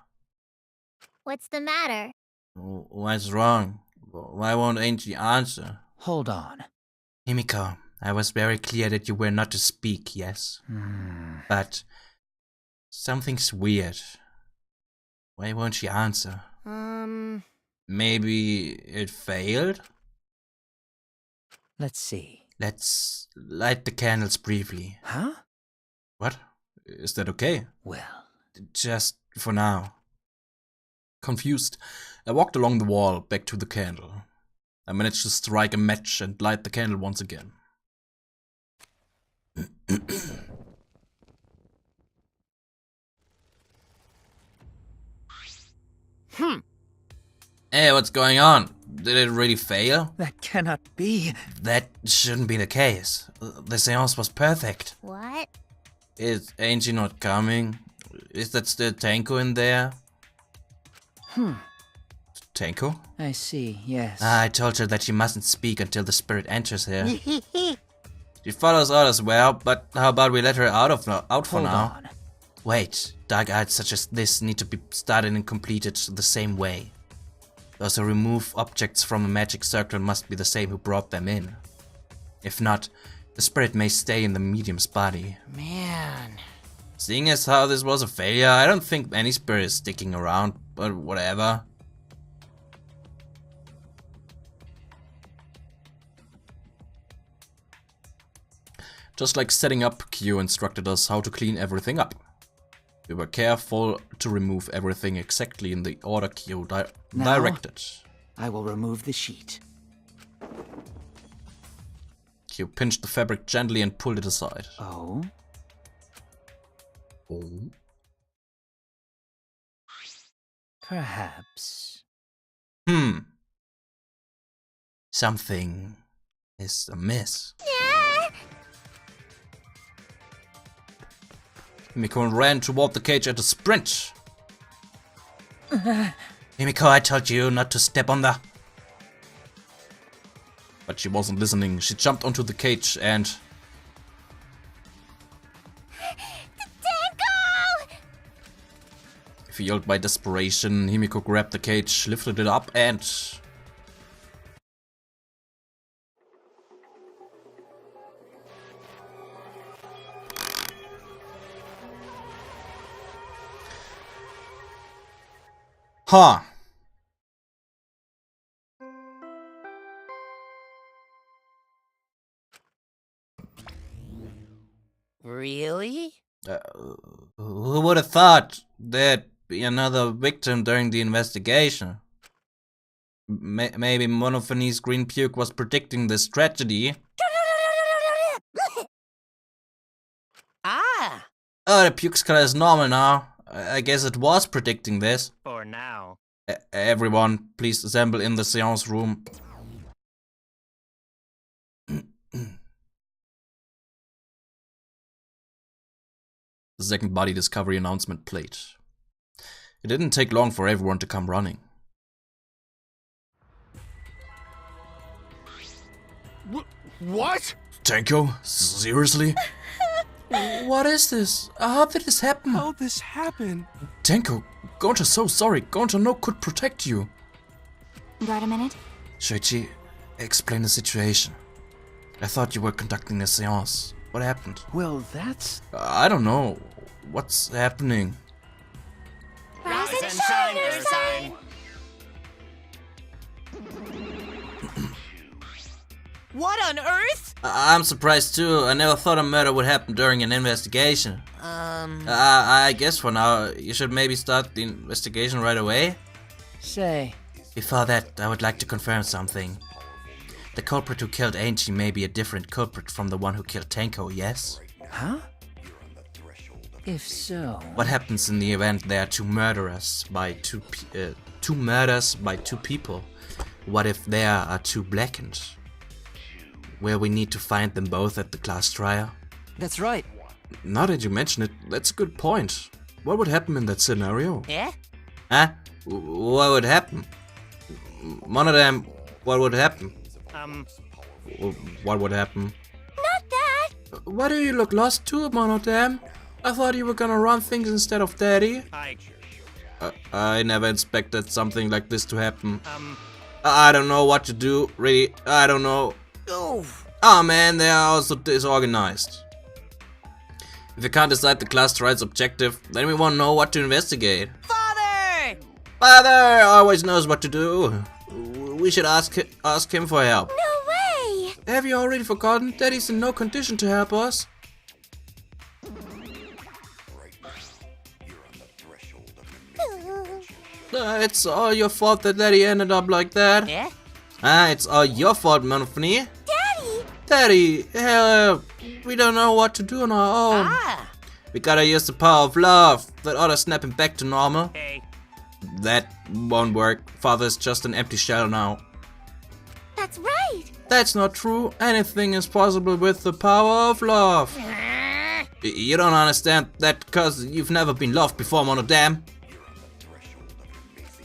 What's the matter? What's wrong? Why won't Auntie answer? Hold on. Himiko, I was very clear that you were not to speak, yes? But something's weird. Why won't she answer? Maybe it failed? Let's see. Let's light the candles briefly. Huh? What? Is that okay? Well. Just for now. Confused, I walked along the wall back to the candle. I managed to strike a match and light the candle once again. Hey, what's going on? Did it really fail? That cannot be. That shouldn't be the case. The seance was perfect. What? Is Angie not coming? Is that still Tanko in there? Tanko? I see, yes. I told her that she mustn't speak until the spirit enters here. She follows orders well, but how about we let her out for Hold now? on. Wait, dark arts such as this need to be started and completed the same way. Those who remove objects from a magic circle must be the same who brought them in. If not, the spirit may stay in the medium's body. Man. Seeing as how this was a failure, I don't think any spirit is sticking around, but whatever. Just like setting up, Kyo instructed us how to clean everything up. We were careful to remove everything exactly in the order Kyo directed. I will remove the sheet. Kyo pinched the fabric gently and pulled it aside. Oh? Oh? Perhaps. Something is amiss. Himiko ran toward the cage at a sprint. Himiko, I told you not to step on the... But she wasn't listening. She jumped onto the cage and... Fueled by desperation, Himiko grabbed the cage, lifted it up and... Huh. Really? Who would have thought there'd be another victim during the investigation? Maybe Monophanie's green puke was predicting this tragedy. Ah! Oh, the puke's color is normal now. I guess it was predicting this. For now. Everyone, please assemble in the seance room. The second body discovery announcement played. It didn't take long for everyone to come running. What? Tenko? Seriously? What is this? How did this happen? How'd this happen? Tenko, Gonta's so sorry. Gonta no could protect you. Got a minute? Shuichi, explain the situation. I thought you were conducting a seance. What happened? Well, that's... I don't know. What's happening? Rise and shine, Ursine! What on earth? I'm surprised too. I never thought a murder would happen during an investigation. I guess for now, you should maybe start the investigation right away. Say. Before that, I would like to confirm something. The culprit who killed Angie may be a different culprit from the one who killed Tenko, yes? Huh? If so... What happens in the event there are two murders by two people? What if there are two blackened? Where we need to find them both at the class trial? That's right. Now that you mention it, that's a good point. What would happen in that scenario? Yeah? Huh? What would happen? One of them, what would happen? What would happen? Not that! Why do you look lost too, Monodam? I thought you were gonna run things instead of Daddy. I never expected something like this to happen. I don't know what to do, really. I don't know. Oh man, they are also disorganized. If we can't decide the class trial's objective, then we won't know what to investigate. Father! Father always knows what to do. We should ask him for help. No way! Have you already forgotten? Daddy's in no condition to help us. It's all your fault that Daddy ended up like that. Yeah? It's all your fault, Monophony. Daddy! Daddy, help! We don't know what to do on our own. Ah! We gotta use the power of love. That ought to snap him back to normal. Hey. That won't work. Father's just an empty shell now. That's right! That's not true. Anything is possible with the power of love. You don't understand that because you've never been loved before, Monodam.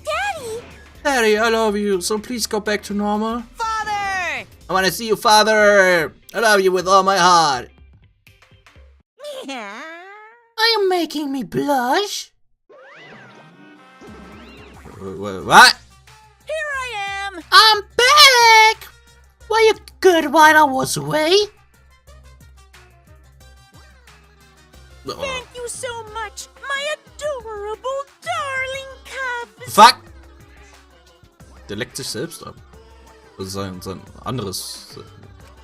Daddy! Daddy, I love you, so please go back to normal. Father! I wanna see you, Father. I love you with all my heart. Are you making me blush? What? Here I am! I'm back! Were you good while I was away? Thank you so much, my adorable darling cubs! Fuck! Der leckt sich selbst ab. Das ist sein anderes...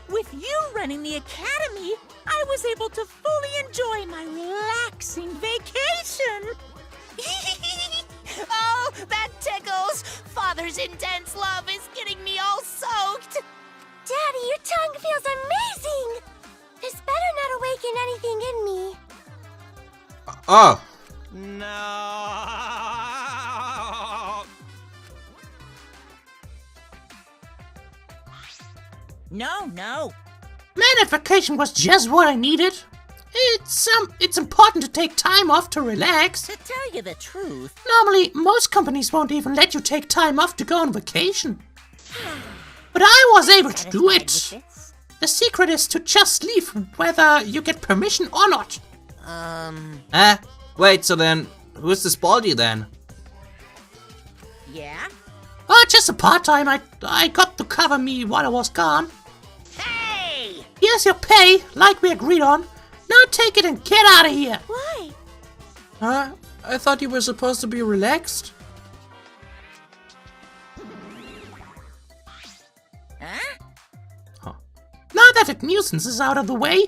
With you running the academy, I was able to fully enjoy my relaxing vacation! Oh, that tickles! Father's intense love is getting me all soaked! Daddy, your tongue feels amazing! This better not awaken anything in me. Oh! No! No. Man, that vacation was just what I needed. It's important to take time off to relax. To tell you the truth, Normally, most companies won't even let you take time off to go on vacation. But I was able to do satisfied it. with this? The secret is to just leave whether you get permission or not. Wait, so then, who's this Baldy then? Yeah? Oh, just a part-time. I got to cover me while I was gone. Hey! Here's your pay, like we agreed on. Now take it and get out of here. Why? Huh? I thought you were supposed to be relaxed. Huh? Now that that nuisance is out of the way,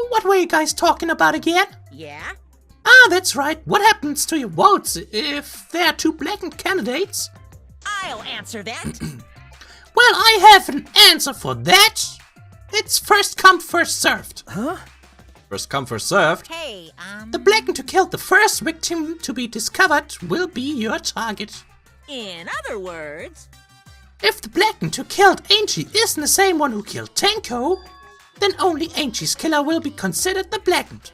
what were you guys talking about again? Yeah? Ah, that's right. What happens to your votes if there are two blackened candidates? I'll answer that. Well, I have an answer for that. It's first come, first served. First come, first served. Hey, The blackened who killed the first victim to be discovered will be your target. in other words, If the blackened who killed Angie isn't the same one who killed Tenko, then only Angie's killer will be considered the blackened.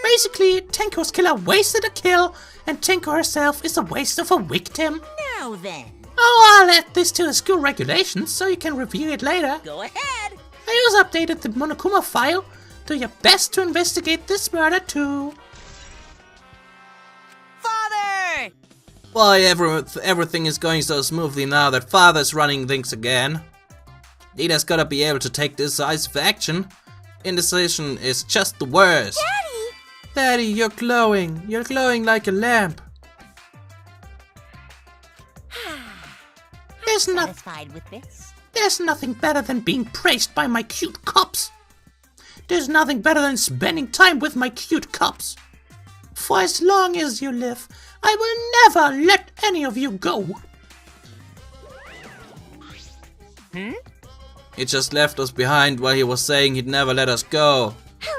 Basically, Tenko's killer wasted a kill, and Tenko herself is a waste of a victim. now then, Oh, I'll add this to the school regulations so you can review it later. go ahead. I also updated the Monokuma file. Do your best to investigate this murder too. Father! Why everything is going so smoothly now that Father's running things again? Leader's gotta be able to take decisive action. Indecision is just the worst. Daddy, you're glowing. You're glowing like a lamp. Satisfied with this? There's nothing better than being praised by my cute cops. There's nothing better than spending time with my cute cops. For as long as you live, I will never let any of you go. He just left us behind while he was saying he'd never let us go. How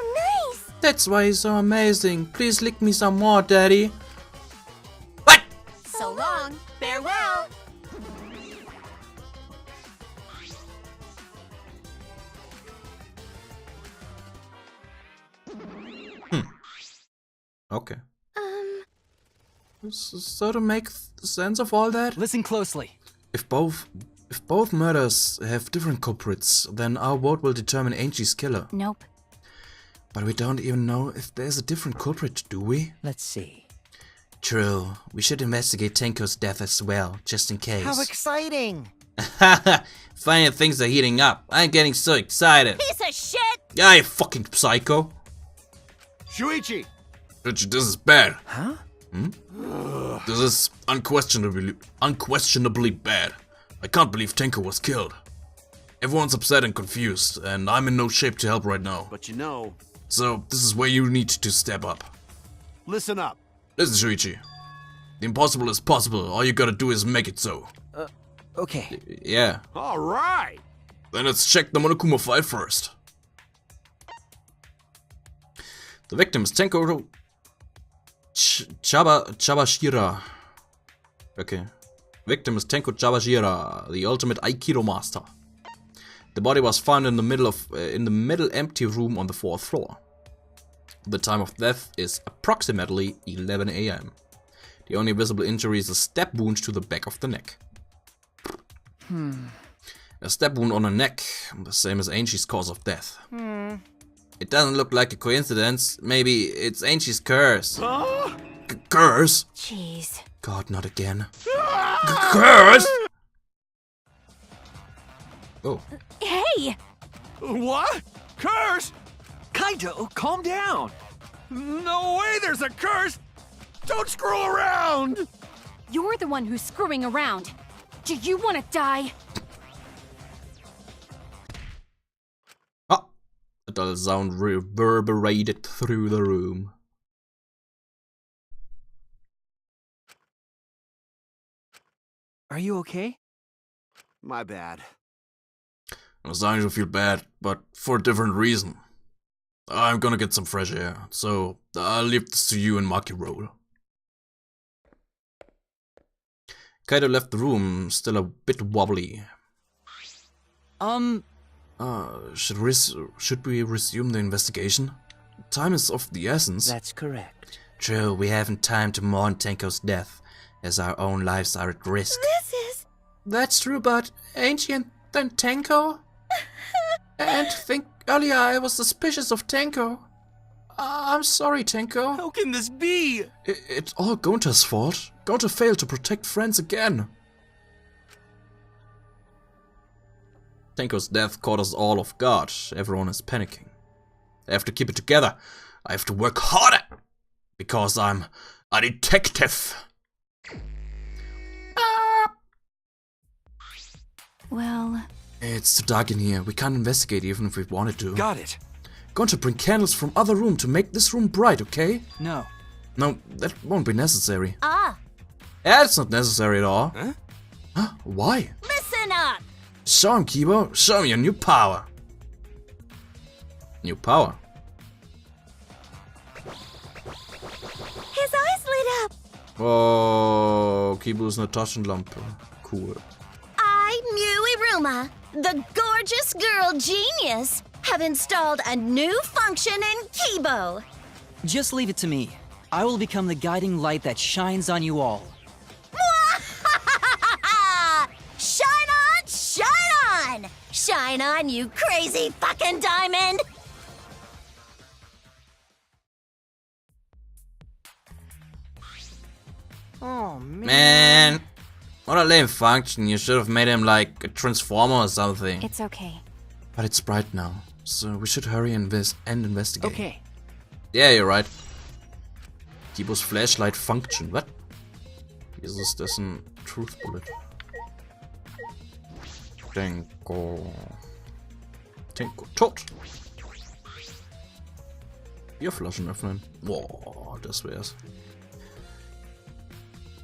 nice! That's why he's so amazing. Please lick me some more, Daddy. What? So long. Farewell. Okay. So to make sense of all that, Listen closely. if both murders have different culprits, then our vote will determine Angie's killer. Nope. But we don't even know if there's a different culprit, do we? Let's see. True. We should investigate Tenko's death as well, just in case. How exciting! Funny things are heating up. I'm getting so excited. Piece of shit! Yeah, you fucking psycho. Shuichi! Bitch, this is bad. Huh? This is unquestionably bad. I can't believe Tenko was killed. Everyone's upset and confused, and I'm in no shape to help right now. But you know, So this is where you need to step up. listen up. Listen, Shuichi. The impossible is possible. All you gotta do is make it so. Okay. Yeah. All right. Then let's check the Monokuma file first. The victim is Tenko Chabashira. Okay. Victim is Tenko Chabashira, the ultimate Aikido master. The body was found in the middle empty room on the 4th floor. The time of death is approximately 11 AM. The only visible injury is a stab wound to the back of the neck. A stab wound on the neck, the same as Angie's cause of death. It doesn't look like a coincidence. Maybe it's Angie's curse. Curse? Jeez. God, not again. Curse? Oh. Hey! What? Curse? Kaito, calm down. No way there's a curse! Don't screw around! You're the one who's screwing around. Do you want to die? Ah! A dull sound reverberated through the room. Are you okay? My bad. I'm starting to feel bad, but for a different reason. I'm gonna get some fresh air, so I'll leave this to you and Maki roll. Kaito left the room, still a bit wobbly. Should we resume the investigation? Time is of the essence. That's correct. True, we haven't time to mourn Tenko's death, as our own lives are at risk. This is... That's true, but ain't you then Tenko? And think earlier I was suspicious of Tenko. I'm sorry, Tenko. How can this be? It's all Gunther's fault. Gunther failed to protect friends again. Tenko's death caught us all off guard. Everyone is panicking. I have to keep it together. I have to work harder. Because I'm a detective. Well... It's too dark in here. We can't investigate even if we wanted to. Got it. Going to bring candles from other room to make this room bright, okay? No. No, that won't be necessary. Ah, Yeah, it's not necessary at all. Huh? Huh? Why? listen up! Show him, Kibo. Show me your new power. New power? His eyes lit up! Oh, Kibo's eine Taschenlampe. Cool. I, Muiruma, the gorgeous girl genius, have installed a new function in Kibo. Just leave it to me. I will become the guiding light that shines on you all. Shine on, shine on! Shine on, you crazy fucking diamond! Oh, Man, what a lame function. You should have made him like a transformer or something. It's okay. But it's bright now, so we should hurry and investigate. Okay. Yeah, you're right. Kibo's flashlight function. What? Jesus, das ist ein Truth Bullet. Tenko. Tenko tot. Bierflaschen öffnen. Boah, das wär's.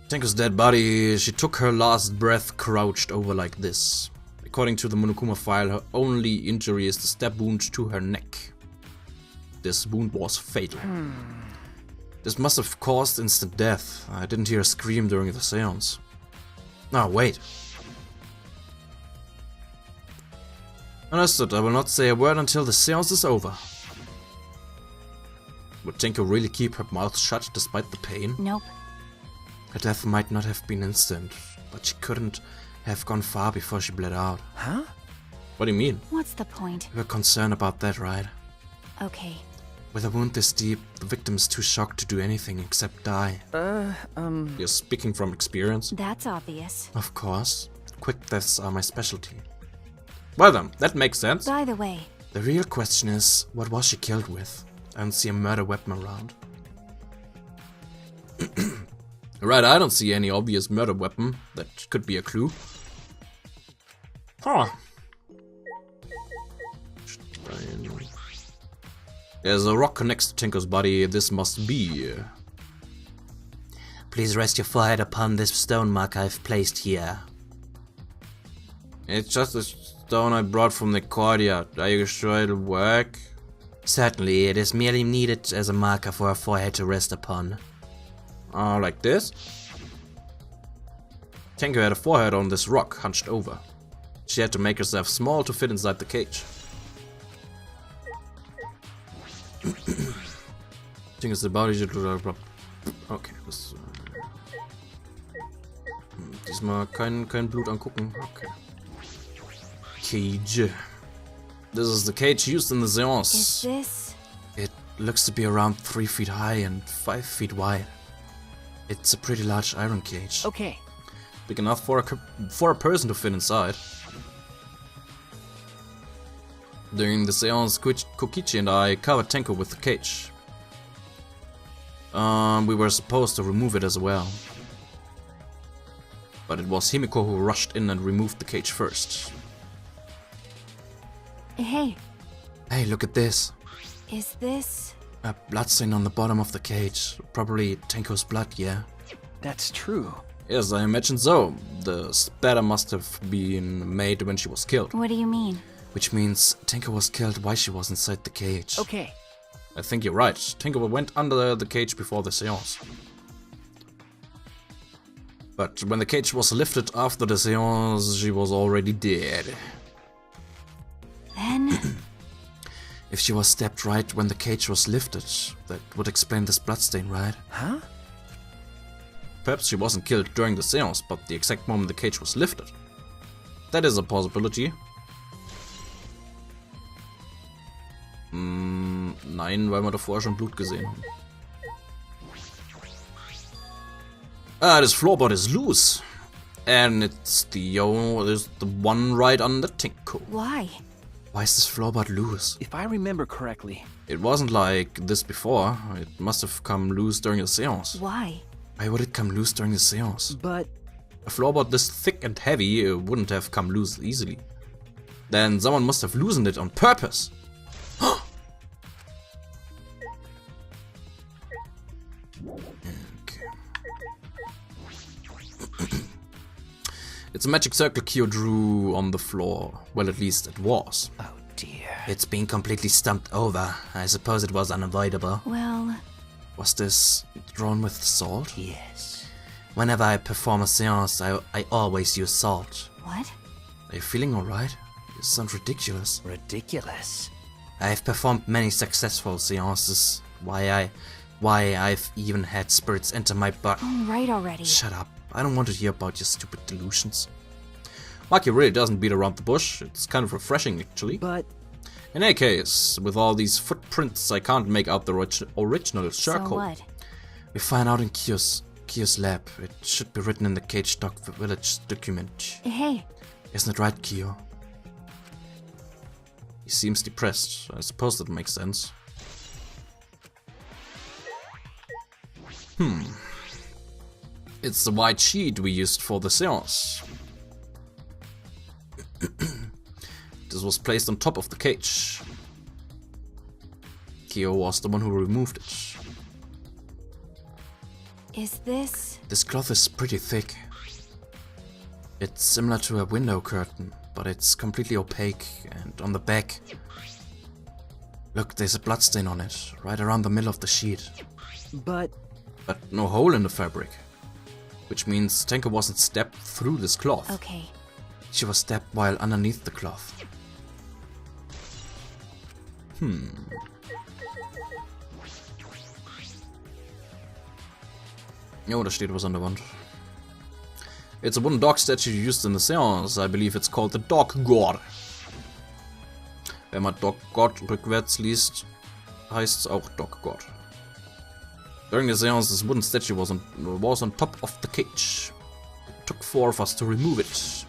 Tenko's dead body. She took her last breath crouched over like this. According to the Monokuma file, her only injury is the stab wound to her neck. This wound was fatal. This must have caused instant death. I didn't hear a scream during the seance. Ah, wait. Understood, I will not say a word until the seance is over. Would Tenko really keep her mouth shut despite the pain? Nope. Her death might not have been instant, but she couldn't have gone far before she bled out. Huh? What do you mean? What's the point? You were concerned about that, right? Okay. With a wound this deep, the victim is too shocked to do anything except die. You're speaking from experience? That's obvious. Of course. Quick deaths are my specialty. Well then, that makes sense. By the way, The real question is, what was she killed with? I don't see a murder weapon around. Right, I don't see any obvious murder weapon. That could be a clue. Huh. There's a rock connects to Tenko's body. This must be... Please rest your forehead upon this stone mark I've placed here. It's just a stone I brought from the courtyard. Are you sure it'll work? Certainly, it is merely needed as a marker for her forehead to rest upon. Like this? Tenko had a forehead on this rock, hunched over. She had to make herself small to fit inside the cage. Tenko's the body... Okay, das... Diesmal kein Blut angucken. Okay. Cage. This is the cage used in the seance. is this... It looks to be around 3 feet high and 5 feet wide. It's a pretty large iron cage. Okay. Big enough for a person to fit inside. During the seance, Kokichi and I covered Tenko with the cage. We were supposed to remove it as well. But it was Himiko who rushed in and removed the cage first. Hey, Hey, look at this. is this... A bloodstain on the bottom of the cage. Probably Tenko's blood, yeah? That's true. Yes, I imagine so. The spatter must have been made when she was killed. What do you mean? Which means Tenko was killed while she was inside the cage. Okay. I think you're right. Tenko went under the cage before the seance. But when the cage was lifted after the seance, she was already dead. If she was stabbed right when the cage was lifted, that would explain this bloodstain, right? Huh? Perhaps she wasn't killed during the seance, but the exact moment the cage was lifted. That is a possibility. Nein, weil wir davor schon Blut gesehen haben. This floorboard is loose. And it's the one right under Tenko. Why? Why is this floorboard loose? If I remember correctly. It wasn't like this before. It must have come loose during the seance. Why? Why would it come loose during the seance? But... A floorboard this thick and heavy wouldn't have come loose easily. Then someone must have loosened it on purpose. It's a magic circle Kyo drew on the floor. Well, at least it was. Oh dear. It's been completely stumped over. I suppose it was unavoidable. Well... Was this drawn with salt? Yes. Whenever I perform a seance, I always use salt. What? Are you feeling alright? You sound ridiculous. Ridiculous. I've performed many successful seances. Why I've even had spirits enter my body. Oh, right already. Shut up. I don't want to hear about your stupid delusions. Maki really doesn't beat around the bush. It's kind of refreshing, actually. But... In any case, with all these footprints, I can't make out the original circle. So what? We find out in Kyo's lab. It should be written in the Cage Dock Village document. Hey. Isn't it right, Kyo? He seems depressed. I suppose that makes sense. It's the white sheet we used for the seance. This was placed on top of the cage. Kyo was the one who removed it. Is this... This cloth is pretty thick. It's similar to a window curtain, but it's completely opaque, and on the back... Look, there's a bloodstain on it, right around the middle of the sheet. But no hole in the fabric. Which means Tenko wasn't stabbed through this cloth. Okay. She was stabbed while underneath the cloth. Oh, da steht was an der Wand. It's a wooden dog statue used in the seance. I believe it's called the Dog God. Wenn man Dog God rückwärts liest, heißt es auch Dog God. During the seance, this wooden statue was on top of the cage. It took 4 of us to remove it.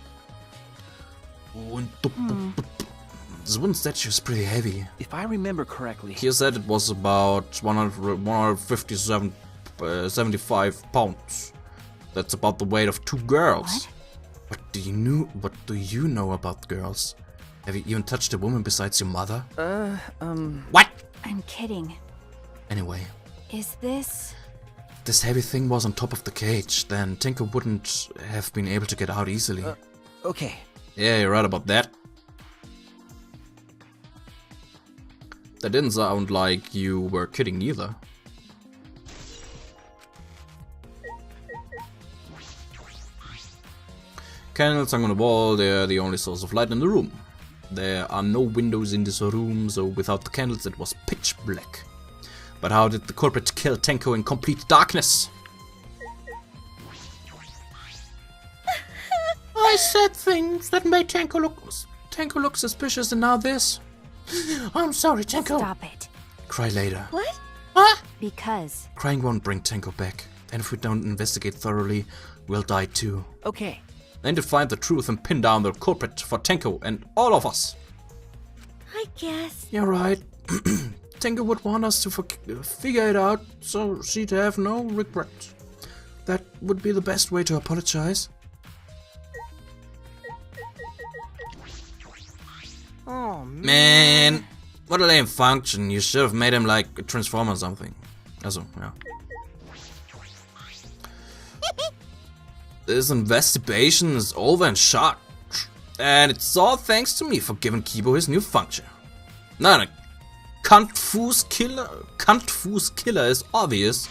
This wooden statue is pretty heavy. if I remember correctly... Here said it was about 175 pounds. That's about the weight of 2 girls. What? What do you know about girls? Have you even touched a woman besides your mother? What? I'm kidding. Anyway, Is this... if this heavy thing was on top of the cage, then Tenko wouldn't have been able to get out easily. Okay. Yeah, you're right about that. That didn't sound like you were kidding either. Candles hung on the wall, they're the only source of light in the room. There are no windows in this room, so without the candles it was pitch black. But how did the culprit kill Tenko in complete darkness? I said things that made Tenko look suspicious, and now this. I'm sorry, Tenko. Stop it. Cry later. What? Huh? Because... Crying won't bring Tenko back. And if we don't investigate thoroughly, we'll die too. Okay. And to find the truth and pin down the culprit for Tenko and all of us. I guess. You're right. Tenko would want us to figure it out, so she'd have no regret. That would be the best way to apologize. Oh, Man, what a lame function. You should have made him like a transformer or something. Also, yeah. This investigation is over and shot. And it's all thanks to me for giving Kibo his new function. Now, cunt-foos killer is obvious.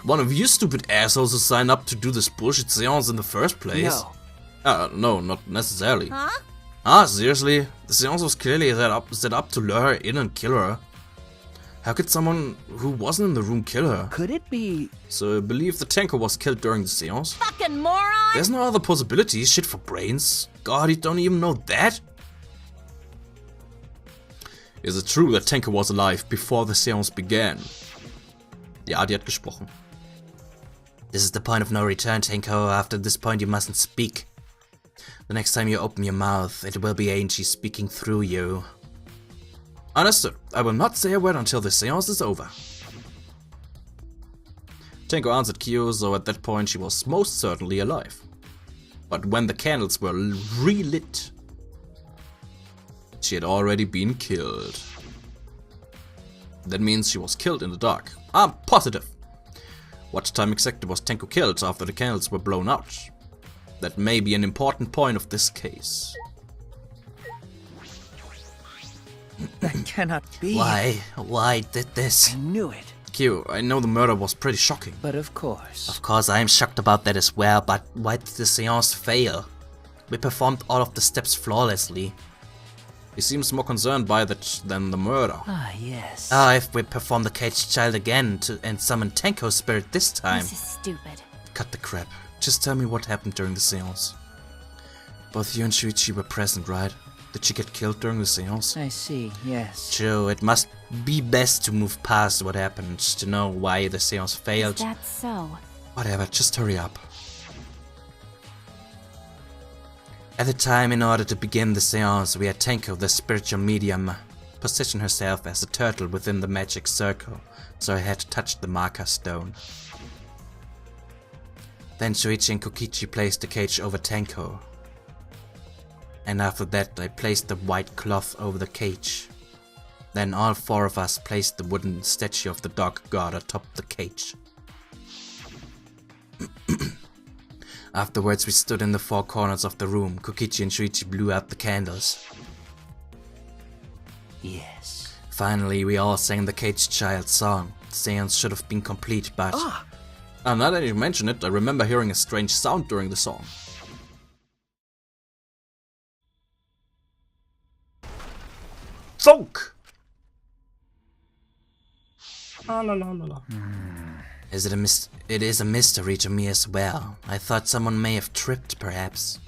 One of you stupid assholes who signed up to do this bullshit seance in the first place. No. No, not necessarily. Huh? Ah, seriously? The seance was clearly set up to lure her in and kill her. How could someone who wasn't in the room kill her? Could it be? So I believe the tanker was killed during the seance? Fucking moron! There's no other possibility. Shit for brains. God, you don't even know that? Is it true that Tanker was alive before the seance began? Ja, die hat gesprochen. This is the point of no return, Tenko. After this point you mustn't speak. The next time you open your mouth, it will be Angie speaking through you. Understood. I will not say a word until the seance is over. Tenko answered Kyo, so at that point she was most certainly alive. But when the candles were relit, she had already been killed. That means she was killed in the dark. I'm positive. What time exactly was Tenko killed after the candles were blown out? That may be an important point of this case. That cannot be. Why? Why did this? I knew it. Kyo, I know the murder was pretty shocking. But of course. Of course, I am shocked about that as well, but why did the seance fail? We performed all of the steps flawlessly. He seems more concerned by that than the murder. Ah, yes. If we perform the caged child again and summon Tenko's spirit this time. This is stupid. Cut the crap. Just tell me what happened during the seance. Both you and Shuichi were present, right? Did she get killed during the seance? I see, yes. True, it must be best to move past what happened to know why the seance failed. Is that so? Whatever, just hurry up. At the time, in order to begin the seance, we had Tenko, the spiritual medium, position herself as a turtle within the magic circle, so I had to touch the marker stone. Then Shuichi and Kokichi placed the cage over Tenko. And after that, I placed the white cloth over the cage. Then all four of us placed the wooden statue of the dog god atop the cage. Afterwards, we stood in the four corners of the room. Kokichi and Shuichi blew out the candles. Yes. Finally, we all sang the caged child song. The seance should have been complete, but... Now that you mention it, I remember hearing a strange sound during the song. Thunk! La la la la. It is a mystery to me as well. I thought someone may have tripped, perhaps.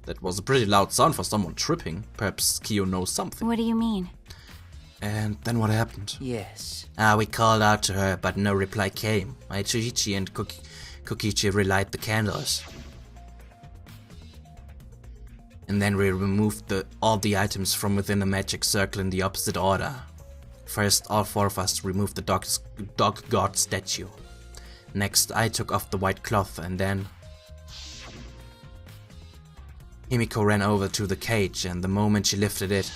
That was a pretty loud sound for someone tripping. Perhaps Kyo knows something. What do you mean? And then what happened? Yes. We called out to her, but no reply came. Shuichi and Kokichi relight the candles. And then we removed all the items from within the magic circle in the opposite order. First, all four of us removed the dog god statue. Next, I took off the white cloth, and then... Himiko ran over to the cage, and the moment she lifted it...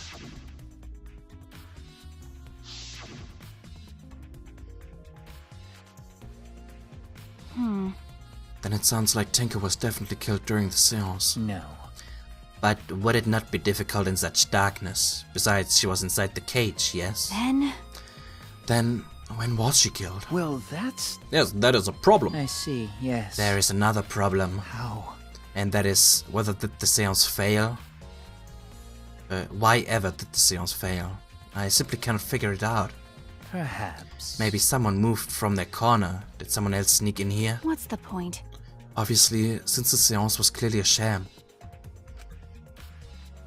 Then it sounds like Tenko was definitely killed during the seance. No. But would it not be difficult in such darkness? Besides, she was inside the cage, yes? Then, when was she killed? Well, that's... Yes, that is a problem. I see, yes. There is another problem. How? And that is, whether did the seance fail? Why ever did the seance fail? I simply cannot figure it out. Perhaps. Maybe someone moved from their corner. Did someone else sneak in here? What's the point? Obviously, since the seance was clearly a sham.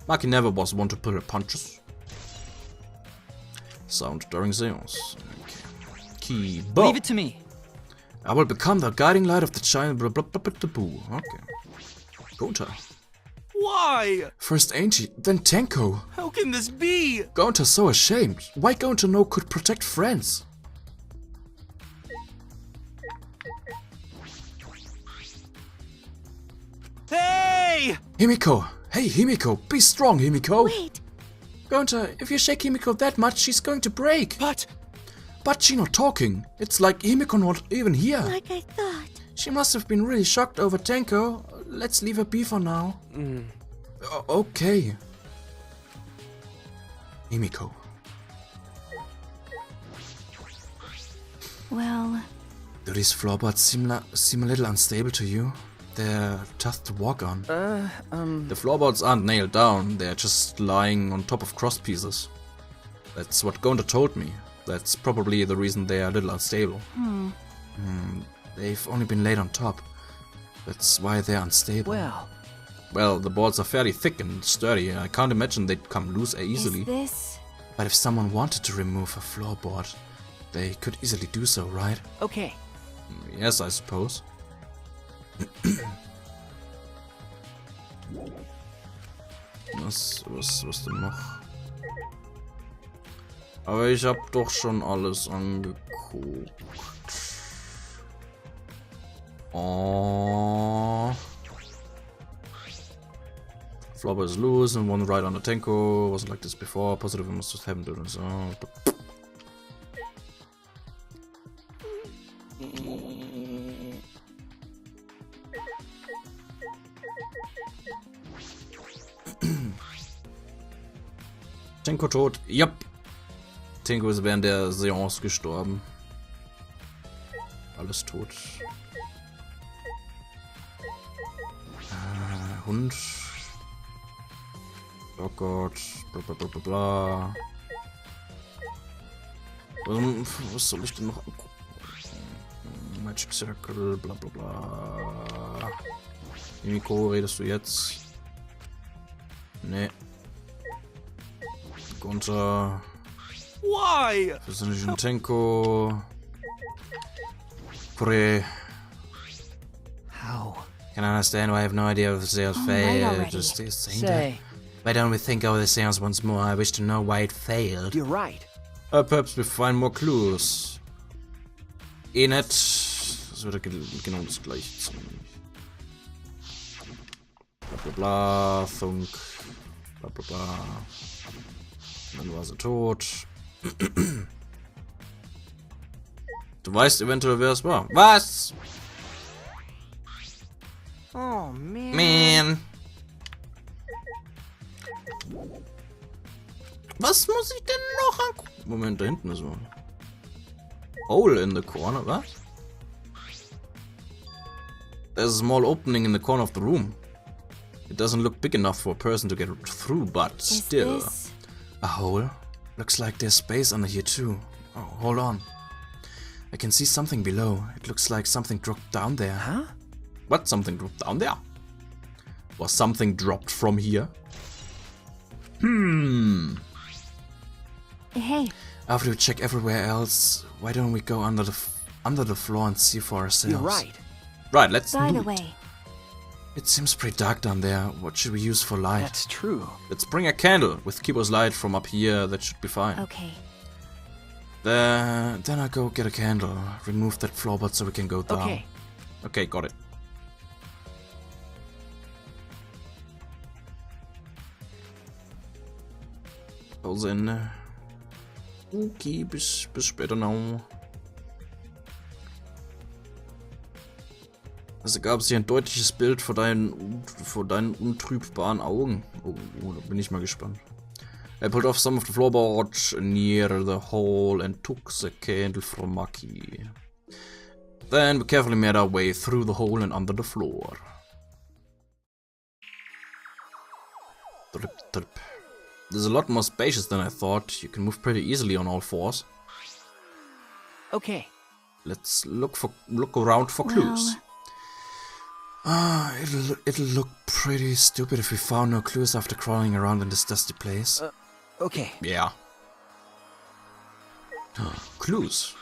Maki never was one to pull her punches. Sound during seance. Okay. Key. Leave it to me. I will become the guiding light of the child. Blah, blah, blah, blah, blah. Okay. Gonta. Why? First Angie, then Tenko. How can this be? Gonta's so ashamed. Why Gonta no could protect friends? Hey! Himiko! Hey, Himiko! Be strong, Himiko! Wait! Gonta, if you shake Himiko that much, she's going to break. But she's not talking. It's like Himiko not even here. Like I thought. She must have been really shocked over Tenko. Let's leave her be for now. Okay. Himiko. Well... Do these floorboards seem a little unstable to you? They're tough to walk on. The floorboards aren't nailed down, they're just lying on top of cross pieces. That's what Gonda told me. That's probably the reason they are a little unstable. They've only been laid on top. That's why they're unstable. Well, the boards are fairly thick and sturdy. I can't imagine they'd come loose easily. Is this... But if someone wanted to remove a floorboard, they could easily do so, right? Okay. Yes, I suppose. Was denn noch? Aber ich hab doch schon alles angeguckt. Oh. Floorboard is loose and one right on the Tenko. Wasn't like this before. Positive we must just haven't done this. Tenko tot. Yep. Tenko ist während der Seance gestorben. Alles tot. Hund. Oh Gott. Bla bla bla bla bla. Was soll ich denn noch angucken? Magic Circle, bla bla bla. Mimiko, redest du jetzt? Nee. Unter. Why? Persönlichen Tenko. Kure. How? Can I understand why I have no idea if the seance failed? Just Say. Why don't we think over the seance once more? I wish to know why it failed. You're right. Perhaps we find more clues. Eh nicht. Das würde genau das gleiche sein. Bla bla bla. Thunk. Bla bla bla. Dann war sie tot. Du weißt eventuell, wer es war. Was? Oh, man. Man. Was muss ich denn noch angucken? Moment, da hinten ist so. Hole in the corner, was? There's a small opening in the corner of the room. It doesn't look big enough for a person to get through, but still. A hole? Looks like there's space under here too. Oh, hold on. I can see something below. It looks like something dropped down there. Huh? What? Something dropped down there? Was something dropped from here? Hey. After we check everywhere else, why don't we go under the floor and see for ourselves? You're right. Right, let's By do the it. way, It seems pretty dark down there. What should we use for light? That's true. Let's bring a candle with Kibo's light from up here. That should be fine. okay. Then I'll go get a candle. Remove that floorboard so we can go down. Okay. Okay, got it. Pause Ende. Okay, bis später noch. Also gab es hier ein deutliches Bild vor deinen untrübbaren Augen. Oh, da bin ich mal gespannt. I pulled off some of the floorboards near the hole and took the candle from Maki. Then we carefully made our way through the hole and under the floor. Drip, drip. This is a lot more spacious than I thought. You can move pretty easily on all fours. Okay. Let's look around for clues. It'll look pretty stupid if we found no clues after crawling around in this dusty place. Okay. Yeah. Clues.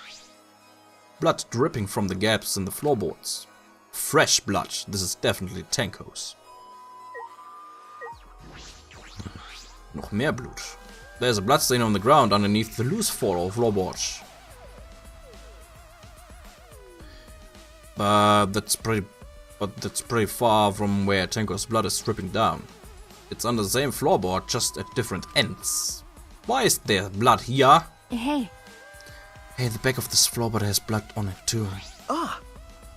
Blood dripping from the gaps in the floorboards. Fresh blood. This is definitely Tenko's. Noch mehr Blut. There's a bloodstain on the ground underneath the loose floorboards. But that's pretty far from where Tenko's blood is dripping down. It's on the same floorboard, just at different ends. Why is there blood here? Hey. Hey, the back of this floorboard has blood on it too. Ah!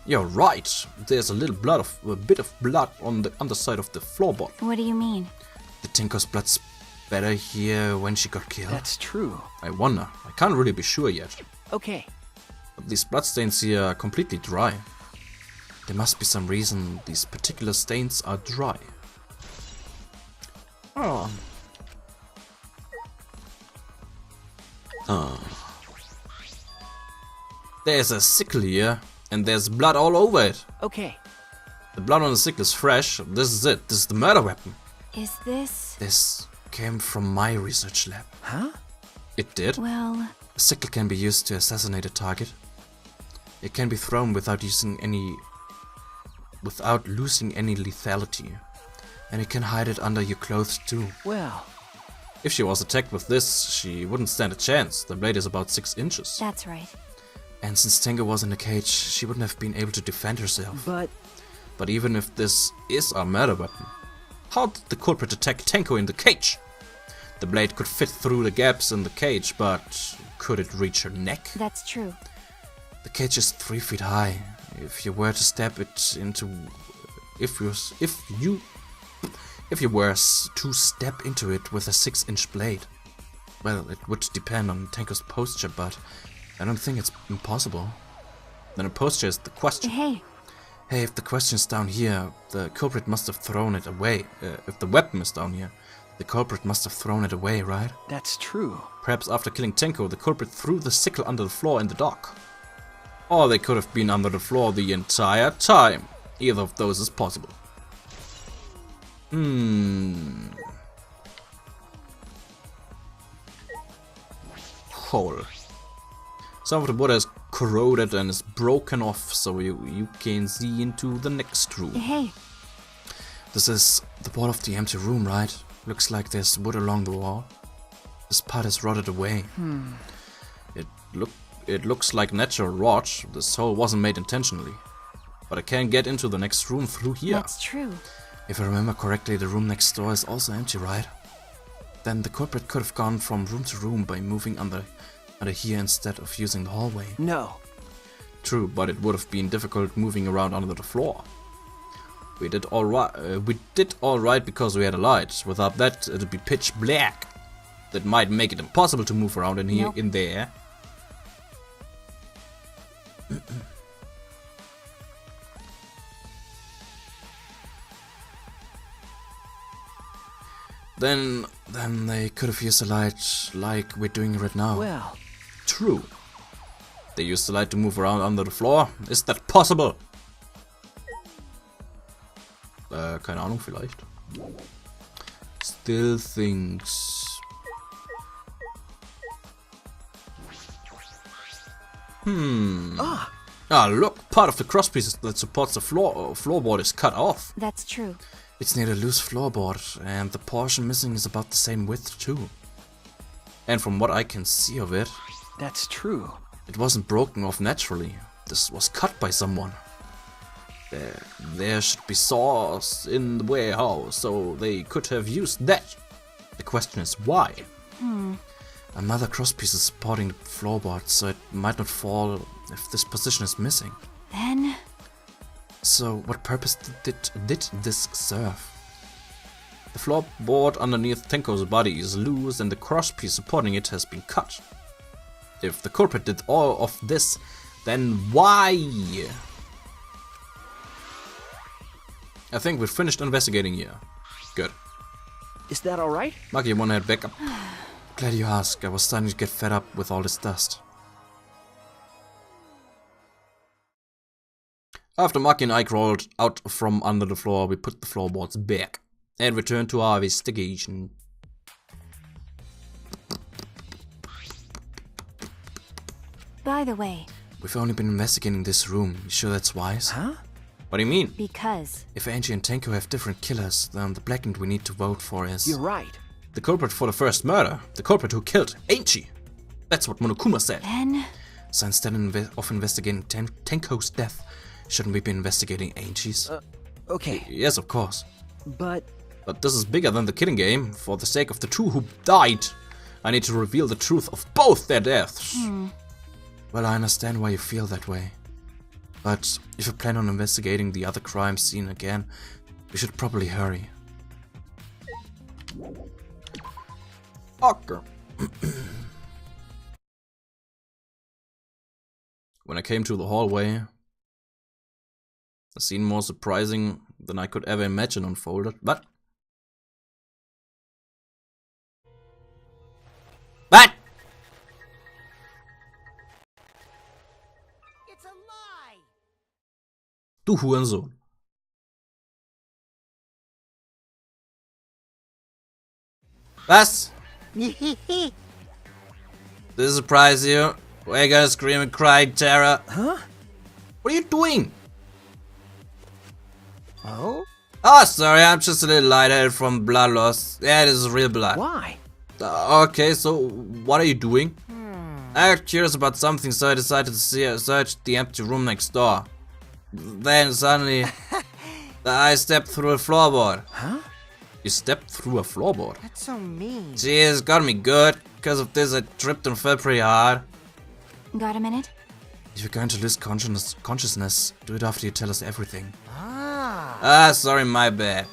You're right. There's a bit of blood on the underside of the floorboard. What do you mean? The Tenko's blood's better here when she got killed. That's true. I wonder. I can't really be sure yet. Okay. But these bloodstains here are completely dry. There must be some reason these particular stains are dry. Oh. There's a sickle here, and there's blood all over it. Okay. The blood on the sickle is fresh. This is it. This is the murder weapon. Is this... This came from my research lab. Huh? It did? Well... A sickle can be used to assassinate a target. It can be thrown without losing any lethality. And you can hide it under your clothes too. Well... If she was attacked with this, she wouldn't stand a chance. The blade is about 6 inches. That's right. And since Tenko was in the cage, she wouldn't have been able to defend herself. But even if this is a murder weapon, how did the culprit attack Tenko in the cage? The blade could fit through the gaps in the cage, but could it reach her neck? That's true. The cage is 3 feet high. If you were to step it into... If you were to step into it with a 6-inch blade, well, it would depend on Tenko's posture, but I don't think it's impossible. Then a posture is the question. Hey, if the question is down here, the culprit must have thrown it away. If the weapon is down here, the culprit must have thrown it away, right? that's true. Perhaps after killing Tenko, the culprit threw the sickle under the floor in the dock. Or they could have been under the floor the entire time. Either of those is possible. Hole. Some of the wood is corroded and is broken off, so you can see into the next room. hey, This is the wall of the empty room, right? Looks like there's wood along the wall. This part is rotted away. It looks like natural rot. This hole wasn't made intentionally. But I can get into the next room through here. that's true. If I remember correctly, the room next door is also empty, right? Then the culprit could have gone from room to room by moving under here instead of using the hallway. No. True, but it would have been difficult moving around under the floor. We did all right because we had a light. Without that, it'd be pitch black. That might make it impossible to move around in here, Nope. in there. Then they could have used a light like we're doing right now. Well, True. They used the light to move around under the floor. Is that possible? Keine Ahnung, vielleicht. Still thinks. Ah, look, part of the crosspiece that supports the floorboard is cut off. That's true. It's near the loose floorboard, and the portion missing is about the same width too. And from what I can see of it, that's true. it wasn't broken off naturally. This was cut by someone. There should be saws in the warehouse, so they could have used that. The question is why? Another crosspiece is supporting the floorboard, so it might not fall if this position is missing. Then... So what purpose did this serve? The floorboard underneath Tenko's body is loose and the crosspiece supporting it has been cut. If the culprit did all of this, then why? I think we've finished investigating here. Good. Is that all right? Maki, you wanna head back up? Glad you asked. I was starting to get fed up with all this dust. After Maki and I crawled out from under the floor, we put the floorboards back and returned to our investigation. By the way, We've only been investigating this room. You sure that's wise? Huh? What do you mean? because... If Angie and Tenko have different killers, then the blackened we need to vote for is... You're right. the culprit for the first murder. The culprit who killed Angie. That's what Monokuma said. Then... So instead of investigating Tenko's death, shouldn't we be investigating Angie's? Okay, Yes, of course. but But this is bigger than the killing game. For the sake of the two who died, I need to reveal the truth of both their deaths. Well, I understand why you feel that way. But if you plan on investigating the other crime scene again, we should probably hurry. Okay. When I came to the hallway, A scene more surprising than I could ever imagine unfolded, but... It's a lie! Du Hurensohn. Was? Did it surprise you? We're gonna scream and cry in terror. Huh? What are you doing? Oh? Oh, sorry, I'm just a little lightheaded from blood loss. Yeah, this is real blood. Why? Okay, so what are you doing? I got curious about something, so I decided to search the empty room next door. Then suddenly, I stepped through a floorboard. Huh? You stepped through a floorboard? That's so mean. Jeez, got me good. Because of this, I tripped and fell pretty hard. Got a minute? If you're going to lose consciousness, do it after you tell us everything. Ah. Sorry, my bad.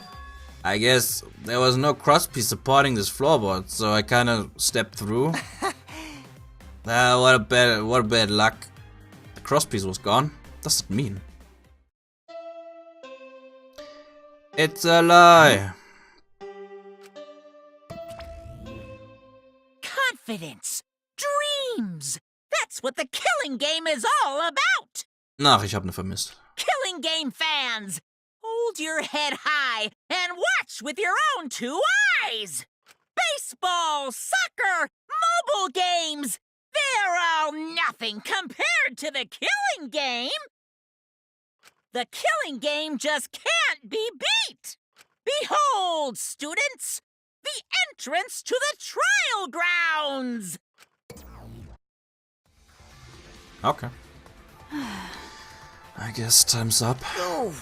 I guess there was no crosspiece supporting this floorboard, so I kind of stepped through. What a bad luck. The crosspiece was gone. What's it mean? It's a lie. Confidence! Dreams! That's what the Killing Game is all about! Ach, ich hab ne vermisst. Killing Game fans! Hold your head high and watch with your own 2 eyes! Baseball, soccer, mobile games! They're all nothing compared to the Killing Game! The Killing Game just can't be beat! Behold, students! The entrance to the trial grounds! Okay. I guess time's up. Oh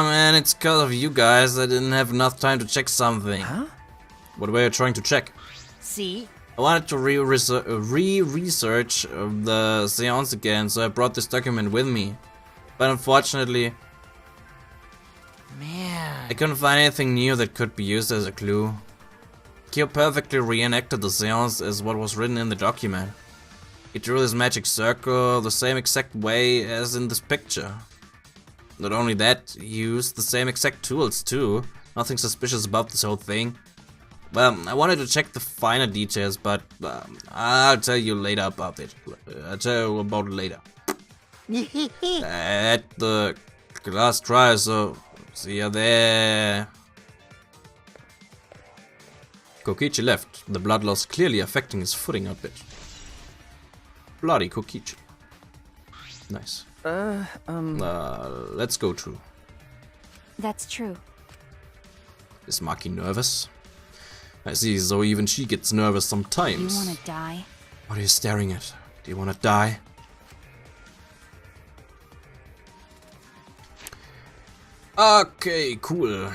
man, it's because of you guys I didn't have enough time to check something. Huh? What were you trying to check? See? I wanted to re-research the seance again, so I brought this document with me. But unfortunately, Man. I couldn't find anything new that could be used as a clue. Kyo perfectly reenacted the seance as what was written in the document. He drew his magic circle the same exact way as in this picture. Not only that, he used the same exact tools too. Nothing suspicious about this whole thing. Well, I wanted to check the finer details, but I'll tell you later about it. I'll tell you about it later. At the last trial, so see you there. Kokichi left, the blood loss clearly affecting his footing a bit. Bloody Kokichi. Nice. Let's go through. That's true. Is Maki nervous? I see, so even she gets nervous sometimes. You wanna die? What are you staring at? Do you wanna die? Okay, cool.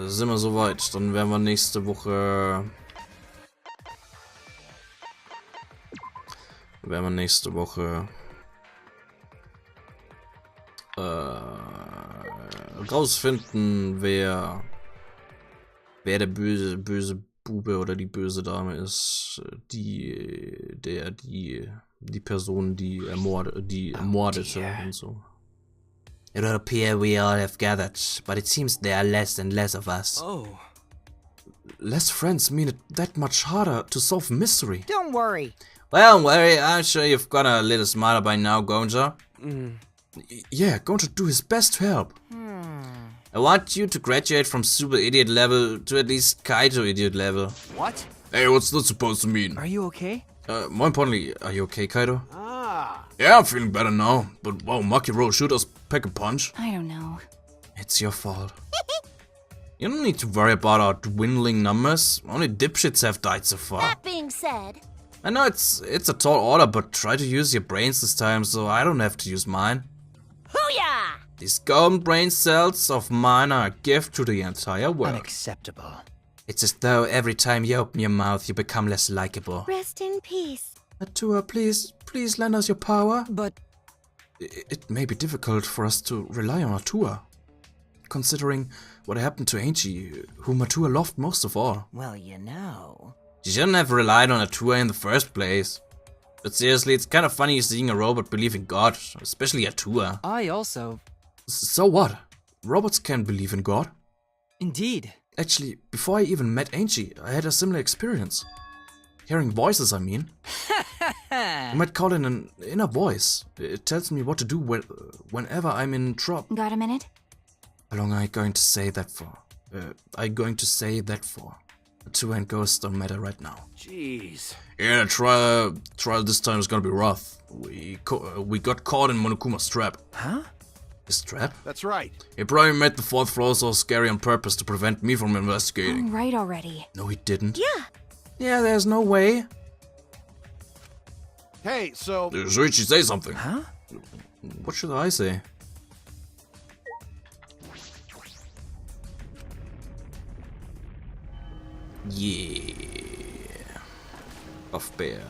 Sind wir soweit. Dann werden wir nächste Woche... rausfinden, wer der böse Bube oder die böse Dame ist, die Person, die ermordete und so. It would appear we all have gathered, but it seems there are less and less of us. Oh. Less friends mean it that much harder to solve mystery. Don't worry. Well, don't worry, I'm sure you've got a little smarter by now, Gonja. Yeah, Gonja do his best to help. I want you to graduate from super idiot level to at least Kaito idiot level. What? Hey, what's that supposed to mean? Are you okay? More importantly, are you okay, Kaito? Ah. Yeah, I'm feeling better now, but wow, Makiro shoot us pack a punch. I don't know. It's your fault. You don't need to worry about our dwindling numbers. Only dipshits have died so far. That being said, I know it's a tall order, but try to use your brains this time so I don't have to use mine. hoo-yah! These golden brain cells of mine are a gift to the entire world. Unacceptable. It's as though every time you open your mouth, you become less likable. Rest in peace. Atua, please lend us your power. But It may be difficult for us to rely on Atua, considering what happened to Angie, whom Atua loved most of all. well, you know. You shouldn't have relied on Atua in the first place. But seriously, it's kind of funny seeing a robot believe in God, especially Atua. I also So what? Robots can believe in God. Indeed. Actually, before I even met Angie, I had a similar experience. Hearing voices, I mean. You might call it an inner voice. It tells me what to do whenever I'm in trouble. Got a minute? How long are you going to say that for? A two-hand ghost don't matter right now. Jeez. Yeah, trial this time is gonna be rough. We got caught in Monokuma's trap. Huh? His trap? That's right. He probably made the 4th floor so scary on purpose to prevent me from investigating. Right already. No, he didn't. Yeah. Yeah, there's no way. Hey, so... Shuichi, say something. Huh? What should I say? Yeah. Buff bear.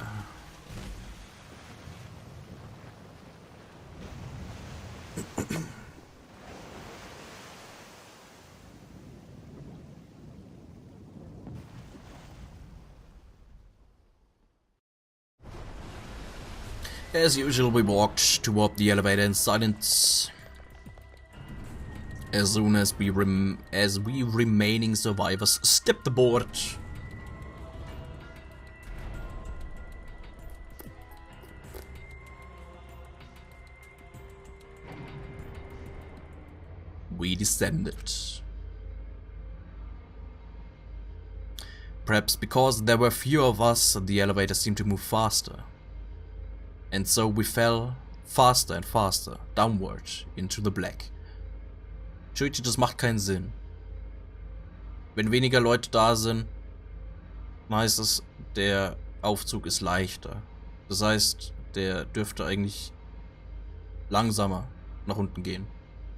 As usual, we walked toward the elevator in silence. As soon as we remaining survivors stepped aboard. We descended. Perhaps because there were fewer of us, the elevator seemed to move faster. And so we fell faster and faster downward into the black. Shuichi, das macht keinen Sinn. Wenn weniger Leute da sind, heißt es, der Aufzug ist leichter. Das heißt, der dürfte eigentlich langsamer nach unten gehen,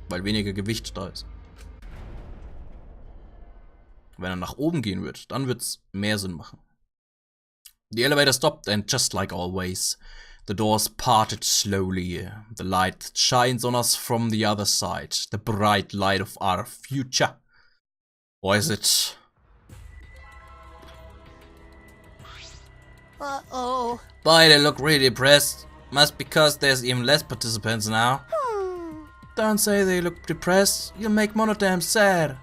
weil weniger Gewicht da ist. Wenn er nach oben gehen wird, dann wird's mehr Sinn machen. The elevator stopped and just like always, the doors parted slowly. The light that shines on us from the other side. The bright light of our future. Or is it? Uh-oh. Boy, they look really depressed. Must because there's even less participants now. Don't say they look depressed. You'll make Monodam sad.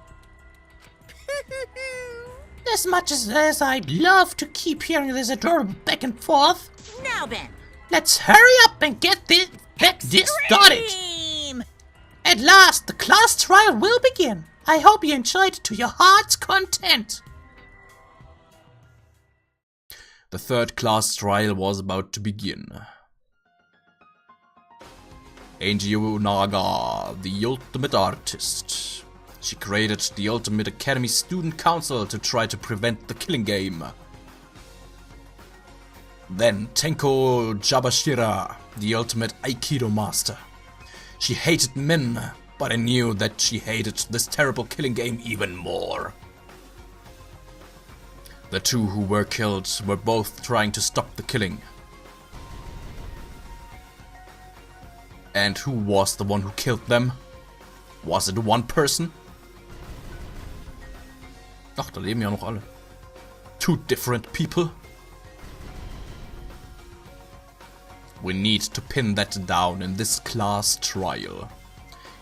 As much as I'd love to keep hearing this adorable back and forth. Now then. Let's hurry up and get this started. At last, the class trial will begin. I hope you enjoyed it to your heart's content. The 3rd class trial was about to begin. Angie Unaga, the ultimate artist. She created the Ultimate Academy Student Council to try to prevent the killing game. Then Tenko Jabashira, the ultimate Aikido master. She hated men, but I knew that she hated this terrible killing game even more. The two who were killed were both trying to stop the killing. And who was the one who killed them? Was it one person? Ach, da leben ja noch alle. 2 different people? We need to pin that down in this class trial.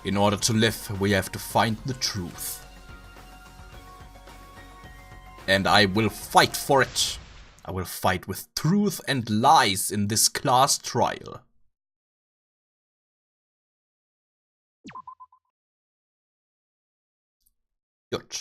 In order to live, we have to find the truth. And I will fight for it. I will fight with truth and lies in this class trial. Good.